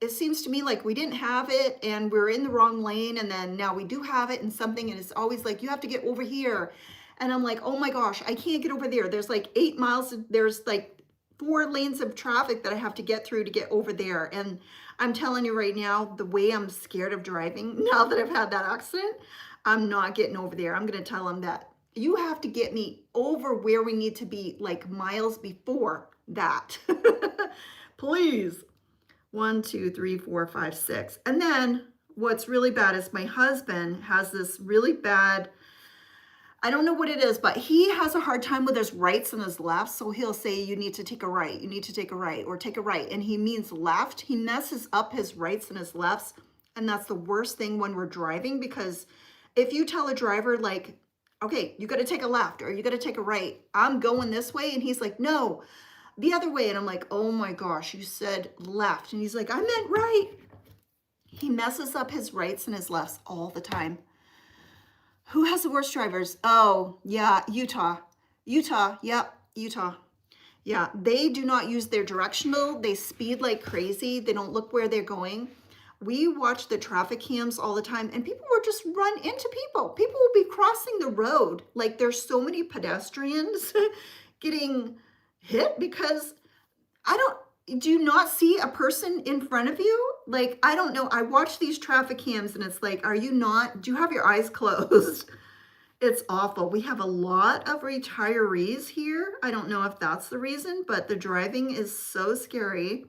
it seems to me like we didn't have it and we're in the wrong lane, and then now we do have it and something, and it's always like you have to get over here. And I'm like, oh my gosh, I can't get over there. There's like 8 miles, there's like 4 lanes of traffic that I have to get through to get over there. And I'm telling you right now, the way I'm scared of driving now that I've had that accident, I'm not getting over there. I'm going to tell him that you have to get me over where we need to be, like miles before that. Please. 1, 2, 3, 4, 5, 6. And then what's really bad is my husband has this really bad, I don't know what it is, but he has a hard time with his rights and his lefts. So he'll say, you need to take a right, you need to take a right, or take a right. And he means left. He messes up his rights and his lefts. And that's the worst thing when we're driving, because if you tell a driver like, okay, you got to take a left or you got to take a right, I'm going this way. And he's like, no, the other way. And I'm like, oh my gosh, you said left. And he's like, I meant right. He messes up his rights and his lefts all the time. Who has the worst drivers? Oh, yeah, Utah. Yep, Utah. Yeah, they do not use their directional. They speed like crazy. They don't look where they're going. We watch the traffic cams all the time, and people will just run into people. People will be crossing the road. Like there's so many pedestrians getting hit because do you not see a person in front of you? Like, I don't know. I watch these traffic cams and it's like, do you have your eyes closed? It's awful. We have a lot of retirees here. I don't know if that's the reason, but the driving is so scary.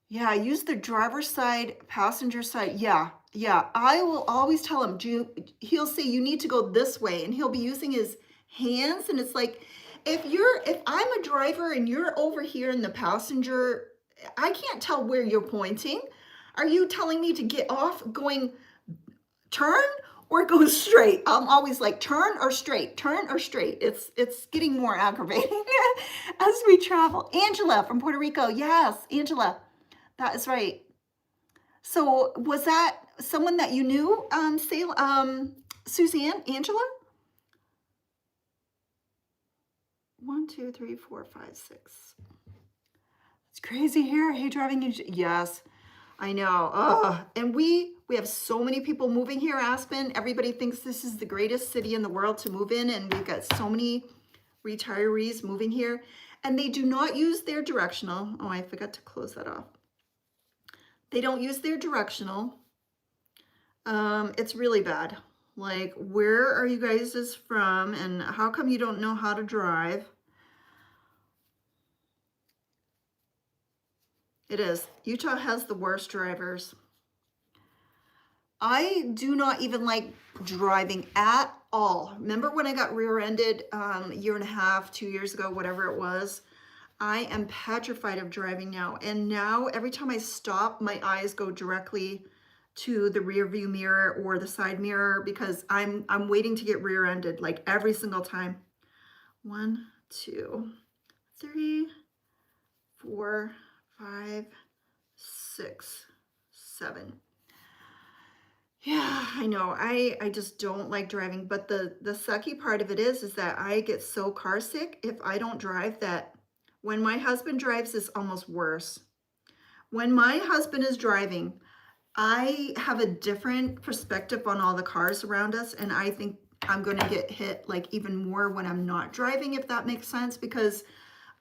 Yeah, I use the driver's side, passenger side. Yeah. I will always tell him, he'll say, you need to go this way. And he'll be using his hands. And it's like, if I'm a driver and you're over here in the passenger, I can't tell where you're pointing. Are you telling me to get off going turn or go straight? I'm always like, turn or straight, turn or straight. It's getting more aggravating as we travel. Angela from Puerto Rico. Yes, Angela. That is right. So was that someone that you knew, Suzanne, Angela? 1, 2, 3, 4, 5, 6. It's crazy here. Hey, driving. Yes. I know. Ugh. And we have so many people moving here, Aspen. Everybody thinks this is the greatest city in the world to move in, and we've got so many retirees moving here, and they do not use their directional. Oh, I forgot to close that off. They don't use their directional. It's really bad. Like, where are you guys from, and how come you don't know how to drive? It is. Utah has the worst drivers. I do not even like driving at all. Remember when I got rear-ended a year and a half, 2 years ago, whatever it was? I am petrified of driving now. And now every time I stop, my eyes go directly to the rear view mirror or the side mirror because I'm waiting to get rear-ended like every single time. 1, 2, 3, 4, 5, 6, 7. Yeah, I know. I just don't like driving, but the sucky part of it is that I get so car sick if I don't drive that when my husband drives it's almost worse. When my husband is driving, I have a different perspective on all the cars around us, and I think I'm going to get hit like even more when I'm not driving, if that makes sense, because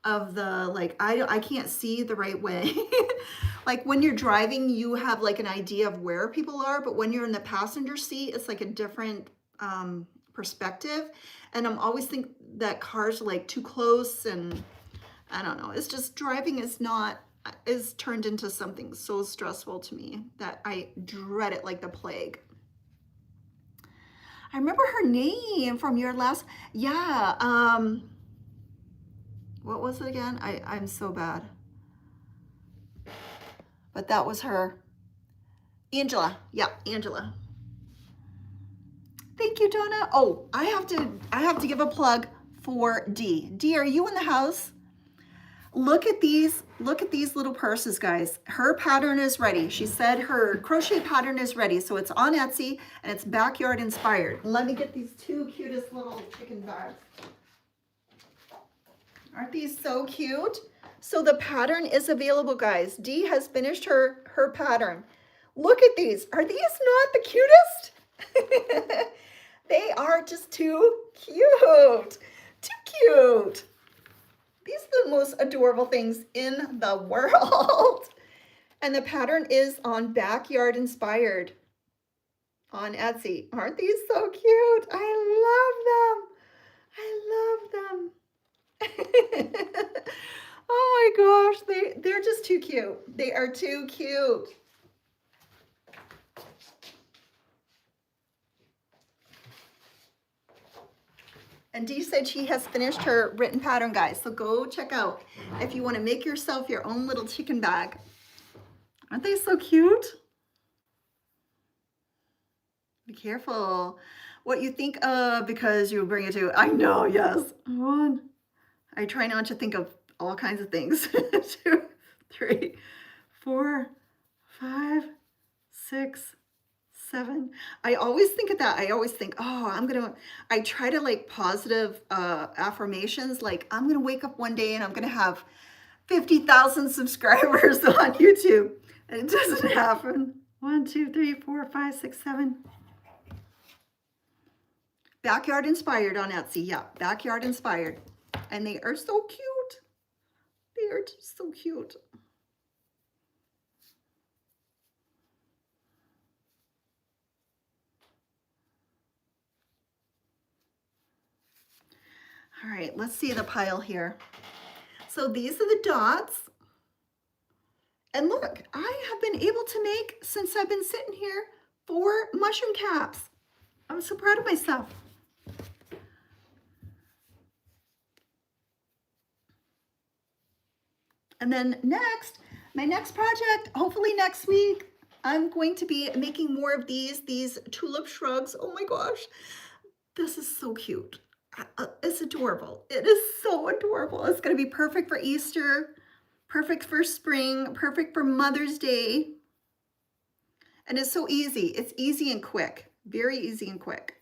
of the, like, I can't see the right way. Like when you're driving, you have like an idea of where people are, but when you're in the passenger seat, it's like a different perspective. And I'm always think that cars are like too close, and I don't know. It's just driving is turned into something so stressful to me that I dread it like the plague. I remember her name from your last, yeah, what was it again? I'm so bad. But that was her. Angela. Yeah, Angela. Thank you, Donna. Oh, I have to give a plug for Dee. Dee, are you in the house? Look at these little purses, guys. Her pattern is ready. She said her crochet pattern is ready. So it's on Etsy and it's backyard inspired. Let me get these two cutest little chicken bags. Aren't these so cute? So the pattern is available, guys. Dee has finished her pattern. Look at these. Are these not the cutest? They are just too cute. Too cute. These are the most adorable things in the world. And the pattern is on Backyard Inspired on Etsy. Aren't these so cute? I love them. I love them. Oh my gosh, they're just too cute. They are too cute. And Dee said she has finished her written pattern, guys. So go check out if you want to make yourself your own little chicken bag. Aren't they so cute? Be careful what you think of because you'll bring it to. I know, yes. One. I try not to think of all kinds of things. 2, 3, 4, 5, 6, 7. I always think of that. I always think, oh, I try to like positive affirmations. Like I'm going to wake up one day and I'm going to have 50,000 subscribers on YouTube. And it doesn't happen. 1, 2, 3, 4, 5, 6, 7. Backyard Inspired on Etsy. Yeah, Backyard Inspired. And they are so cute. They are just so cute. All right, let's see the pile here. So these are the dots. And look, I have been able to make, since I've been sitting here, 4 mushroom caps. I'm so proud of myself. And then next, my next project, hopefully next week, I'm going to be making more of these tulip shrugs. Oh my gosh, this is so cute. It's adorable. It is so adorable. It's going to be perfect for Easter, perfect for spring, perfect for Mother's Day. And it's so easy. It's easy and quick. Very easy and quick.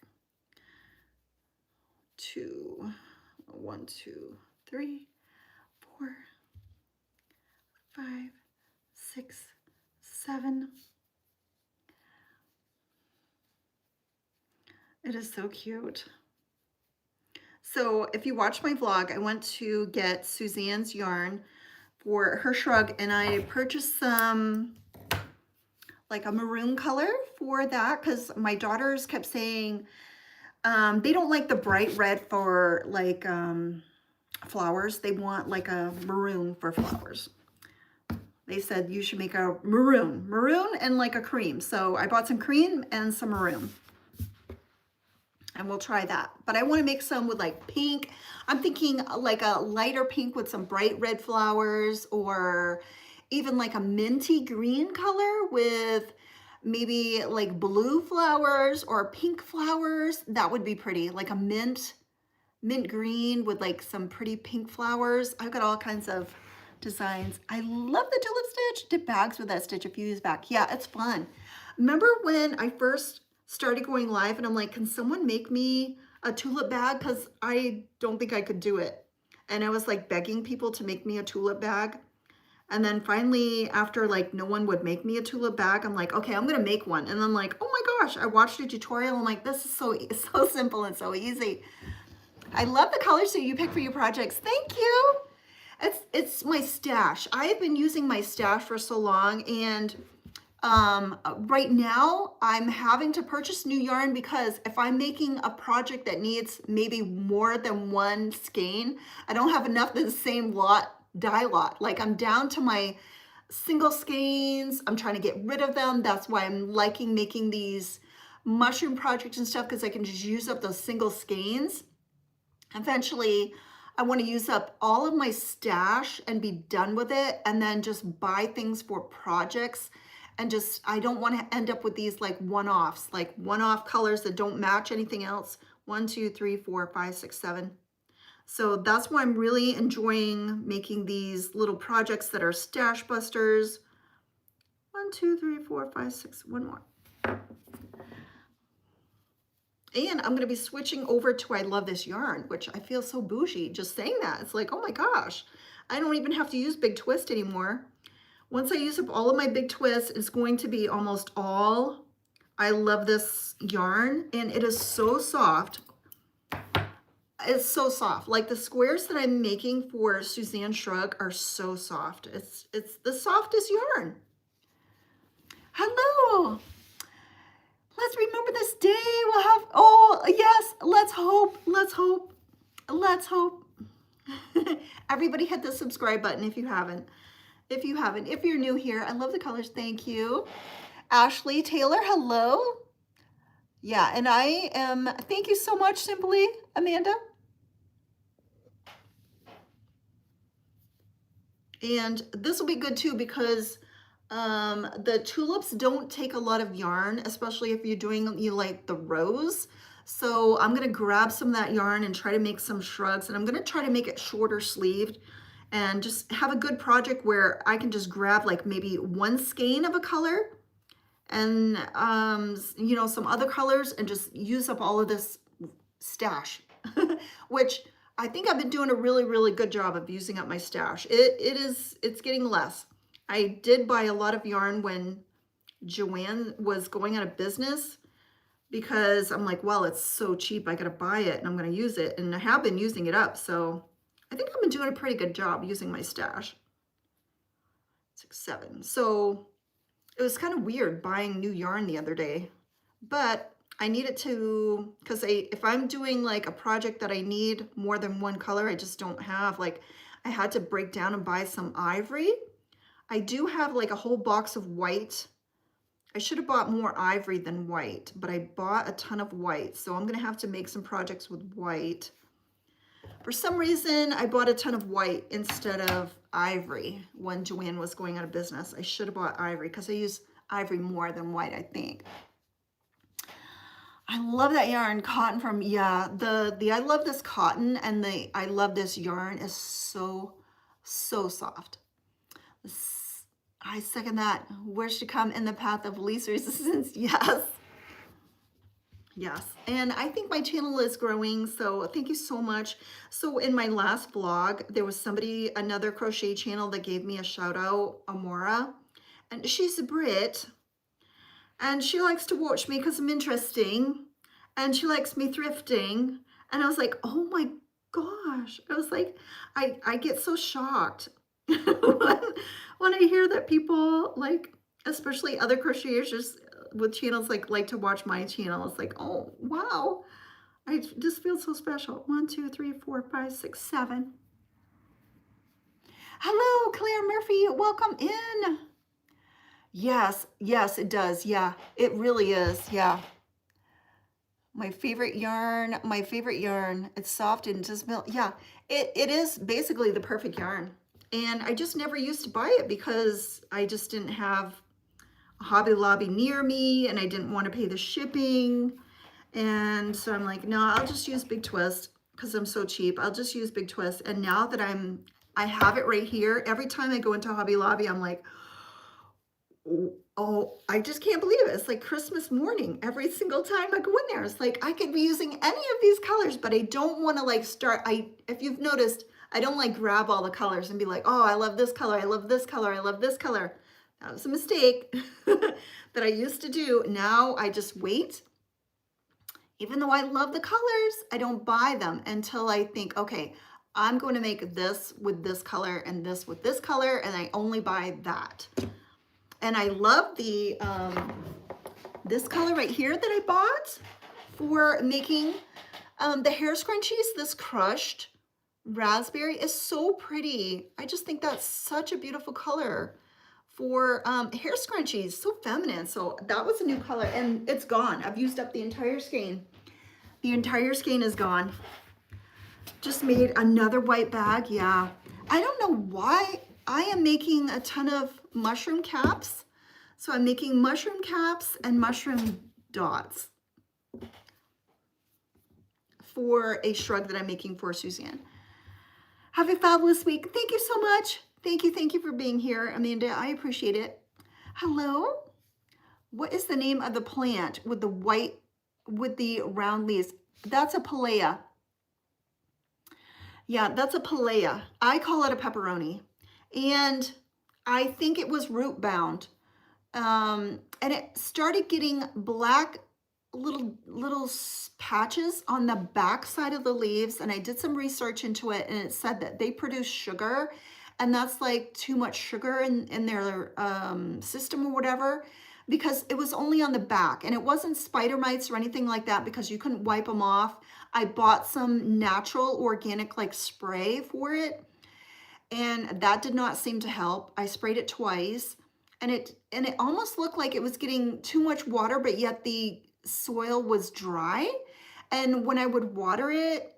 1, 2, 3, 4, 5, 6, 7. It is so cute. So if you watch my vlog, I went to get Suzanne's yarn for her shrug, and I purchased some like a maroon color for that because my daughters kept saying they don't like the bright red for like flowers. They want like a maroon for flowers. They said you should make a maroon and like a cream. So I bought some cream and some maroon. And we'll try that. But I want to make some with like pink. I'm thinking like a lighter pink with some bright red flowers, or even like a minty green color with maybe like blue flowers or pink flowers. That would be pretty. Like a mint green with like some pretty pink flowers. I've got all kinds of designs. I love the tulip stitch. Did bags with that stitch a few years back. Yeah, it's fun. Remember when I first started going live and I'm like, can someone make me a tulip bag? Because I don't think I could do it. And I was like begging people to make me a tulip bag. And then finally, after like no one would make me a tulip bag, I'm like, okay, I'm gonna make one. And I'm like, oh my gosh, I watched a tutorial. I'm like, this is so simple and so easy. I love the colors that you pick for your projects. Thank you. It's my stash. I've been using my stash for so long, and right now I'm having to purchase new yarn because if I'm making a project that needs maybe more than one skein, I don't have enough of the same dye lot. Like I'm down to my single skeins. I'm trying to get rid of them. That's why I'm liking making these mushroom projects and stuff, because I can just use up those single skeins. Eventually, I want to use up all of my stash and be done with it, and then just buy things for projects. And just, I don't want to end up with these like one-offs, like one-off colors that don't match anything else. 1, 2, 3, 4, 5, 6, 7. So that's why I'm really enjoying making these little projects that are stash busters. 1, 2, 3, 4, 5, 6, one more. And I'm going to be switching over to I Love This Yarn, which I feel so bougie just saying that. It's like, oh my gosh, I don't even have to use Big Twist anymore. Once I use up all of my Big Twist, it's going to be almost all I Love This yarn, and it is so soft. It's so soft. Like the squares that I'm making for Suzanne Shrug are so soft. It's the softest yarn. Hello. Let's remember this day. We'll have, oh yes, let's hope, let's hope, let's hope. Everybody hit the subscribe button if you haven't. If you're new here, I love the colors, thank you. Ashley Taylor, hello. Yeah, and I am, thank you so much, Simply, Amanda. And this will be good too, because the tulips don't take a lot of yarn, especially if you're doing like the rose. So I'm going to grab some of that yarn and try to make some shrugs, and I'm going to try to make it shorter sleeved and just have a good project where I can just grab like maybe one skein of a color and you know, some other colors, and just use up all of this stash, which I think I've been doing a really good job of using up my stash. It's getting less. I did buy a lot of yarn when Joanne was going out of business, because I'm like, well, it's so cheap, I gotta buy it and I'm gonna use it, and I have been using it up. So I think I've been doing a pretty good job using my stash. 6, 7. So it was kind of weird buying new yarn the other day, but I needed to, because if I'm doing like a project that I need more than one color, I just don't have, like, I had to break down and buy some ivory. I do have like a whole box of white. I should have bought more ivory than white, but I bought a ton of white. So I'm going to have to make some projects with white. For some reason, I bought a ton of white instead of ivory when Joanne was going out of business. I should have bought ivory because I use ivory more than white, I think. I love that yarn, cotton from, yeah, the I Love This cotton and the I Love This yarn is so soft. I second that. Where should come in the path of least resistance? Yes. Yes. And I think my channel is growing, so thank you so much. So in my last vlog, there was somebody, another crochet channel, that gave me a shout out, Amora. And she's a Brit, and she likes to watch me because I'm interesting, and she likes me thrifting. And I was like, oh my gosh. I was like, I get so shocked when I hear that people like, especially other crocheters just with channels like to watch my channel. It's like, oh wow. I just feel so special. 1, 2, 3, 4, 5, 6, 7. Hello, Claire Murphy. Welcome in. Yes, yes, it does. Yeah, it really is. Yeah. My favorite yarn, my favorite yarn. It's soft and just melt. Yeah, it is basically the perfect yarn. And I just never used to buy it because I just didn't have a Hobby Lobby near me and I didn't want to pay the shipping. And so I'm like, no, I'll just use Big Twist because I'm so cheap. I'll just use Big Twist. And now that I have it right here, every time I go into Hobby Lobby, I'm like, oh, I just can't believe it. It's like Christmas morning. Every single time I go in there, it's like I could be using any of these colors, but I don't want to like start. If you've noticed, I don't like grab all the colors and be like, oh, I love this color. I love this color. I love this color. That was a mistake that I used to do. Now I just wait. Even though I love the colors, I don't buy them until I think, okay, I'm going to make this with this color and this with this color, and I only buy that. And I love the this color right here that I bought for making the hair scrunchies. This crushed raspberry is so pretty. I just think that's such a beautiful color for hair scrunchies. So feminine. So that was a new color and it's gone. I've used up the entire skein. The entire skein is gone. Just made another white bag. Yeah. I don't know why I am making a ton of mushroom caps. So I'm making mushroom caps and mushroom dots for a shrug that I'm making for Suzanne. Have a fabulous week. Thank you so much. Thank you for being here, Amanda. I appreciate it. Hello? What is the name of the plant with the white, with the round leaves? That's a palea. Yeah, that's a palea. I call it a pepperoni. And I think it was root bound. And it started getting black little patches on the back side of the leaves. And I did some research into it and it said that they produce sugar and that's like too much sugar in their system or whatever, because it was only on the back and it wasn't spider mites or anything like that because you couldn't wipe them off. I bought some natural organic like spray for it and that did not seem to help. I sprayed it twice and it almost looked like it was getting too much water, but yet the soil was dry. And when I would water it,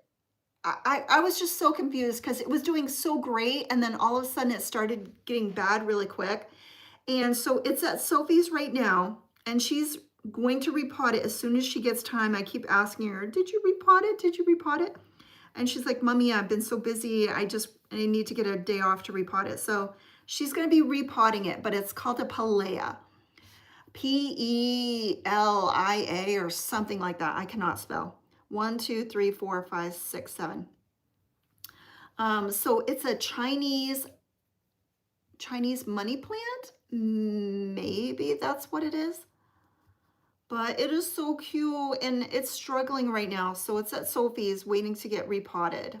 I was just so confused because it was doing so great. And then all of a sudden it started getting bad really quick. And so it's at Sophie's right now and she's going to repot it as soon as she gets time. I keep asking her, did you repot it? Did you repot it? And she's like, Mommy, I've been so busy. I need to get a day off to repot it. So she's going to be repotting it, but it's called a palea. P-E-L-I-A or something like that. I cannot spell. 1, 2, 3, 4, 5, 6, 7. So it's a Chinese money plant. Maybe that's what it is. But it is so cute and it's struggling right now. So it's at Sophie's waiting to get repotted.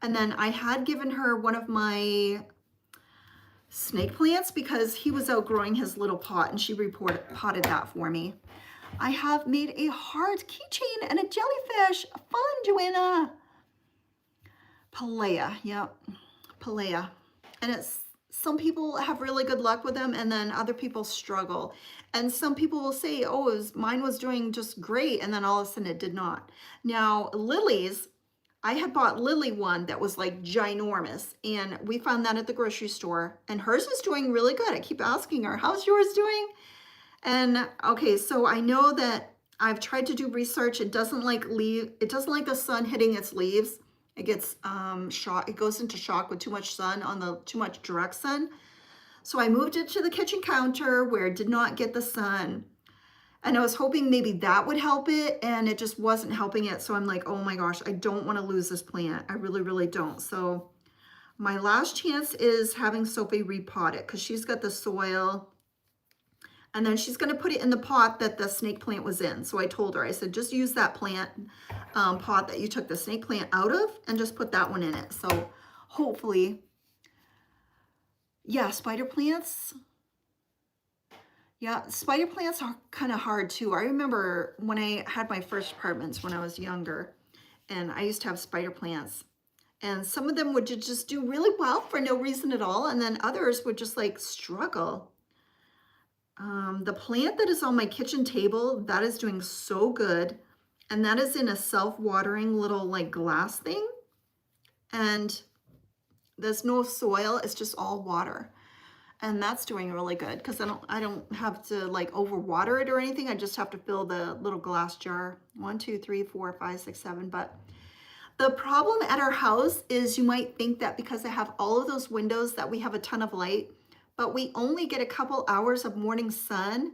And then I had given her one of my snake plants because he was outgrowing his little pot and she potted that for me. I have made a heart keychain and a jellyfish. Fun, Joanna. Palea, yep, palea. And it's, some people have really good luck with them and then other people struggle. And some people will say, oh, mine was doing just great. And then all of a sudden it did not. Now, lilies, I had bought Lily one that was like ginormous and we found that at the grocery store and hers is doing really good. I keep asking her, how's yours doing? And okay, so I know that I've tried to do research. It doesn't like the sun hitting its leaves. It gets shock. It goes into shock with too much sun too much direct sun. So I moved it to the kitchen counter where it did not get the sun. And I was hoping maybe that would help it and it just wasn't helping it. So I'm like, oh my gosh, I don't want to lose this plant. I really, really don't. So my last chance is having Sophie repot it because she's got the soil And then she's gonna put it in the pot that the snake plant was in. So I told her, I said, just use that plant pot that you took the snake plant out of and just put that one in it. So hopefully, yeah, spider plants. Yeah, spider plants are kind of hard too. I remember when I had my first apartments when I was younger, and I used to have spider plants. And some of them would just do really well for no reason at all, and then others would just like struggle. The plant that is on my kitchen table, that is doing so good. And that is in a self-watering little like glass thing. And there's no soil, it's just all water. And that's doing really good because I don't have to like overwater it or anything. I just have to fill the little glass jar. 1, 2, 3, 4, 5, 6, 7. But the problem at our house is you might think that because I have all of those windows that we have a ton of light, but we only get a couple hours of morning sun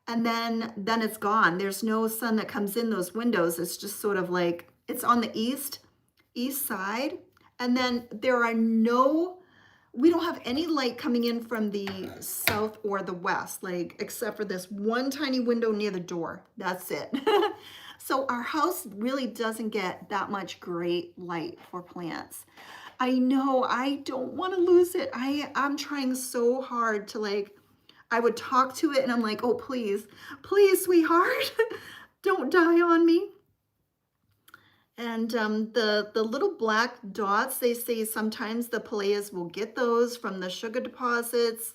and then it's gone. There's no sun that comes in those windows. It's just sort of like, it's on the east side. And then we don't have any light coming in from the south or the west, like except for this one tiny window near the door. That's it. So our house really doesn't get that much great light for plants. I know, I don't want to lose it. I'm trying so hard to like, I would talk to it and I'm like, oh, please, please, sweetheart, don't die on me. And the little black dots, they say sometimes the Paleas will get those from the sugar deposits.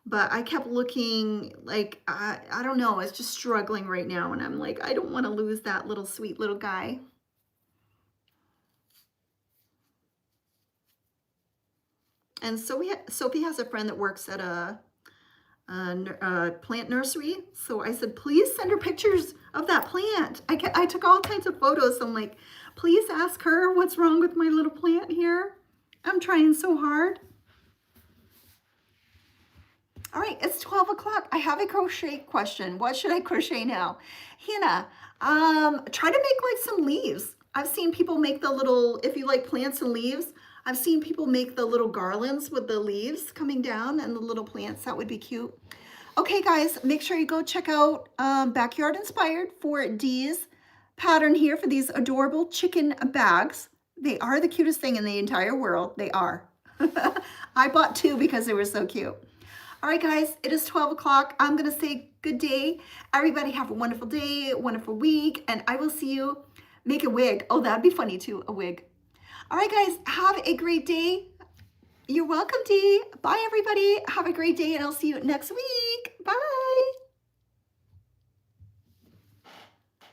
But I kept looking like, I don't know, it's just struggling right now. And I'm like, I don't want to lose that little sweet little guy. And so Sophie has a friend that works at a plant nursery. So I said, please send her pictures of that plant. I took all kinds of photos. I'm like, please ask her what's wrong with my little plant here. I'm trying so hard. All right, it's 12 o'clock. I have a crochet question. What should I crochet now? Hannah, try to make like some leaves. I've seen people make the little, if you like plants and leaves, I've seen people make the little garlands with the leaves coming down and the little plants. That would be cute. Okay, guys, make sure you go check out Backyard Inspired for Dee's pattern here for these adorable chicken bags. They are the cutest thing in the entire world. They are. I bought 2 because they were so cute. All right, guys, it is 12 o'clock. I'm going to say good day. Everybody have a wonderful day, wonderful week, and I will see you. Make a wig. Oh, that'd be funny too, a wig. All right, guys, have a great day. You're welcome, Dee. Bye, everybody. Have a great day, and I'll see you next week. Bye.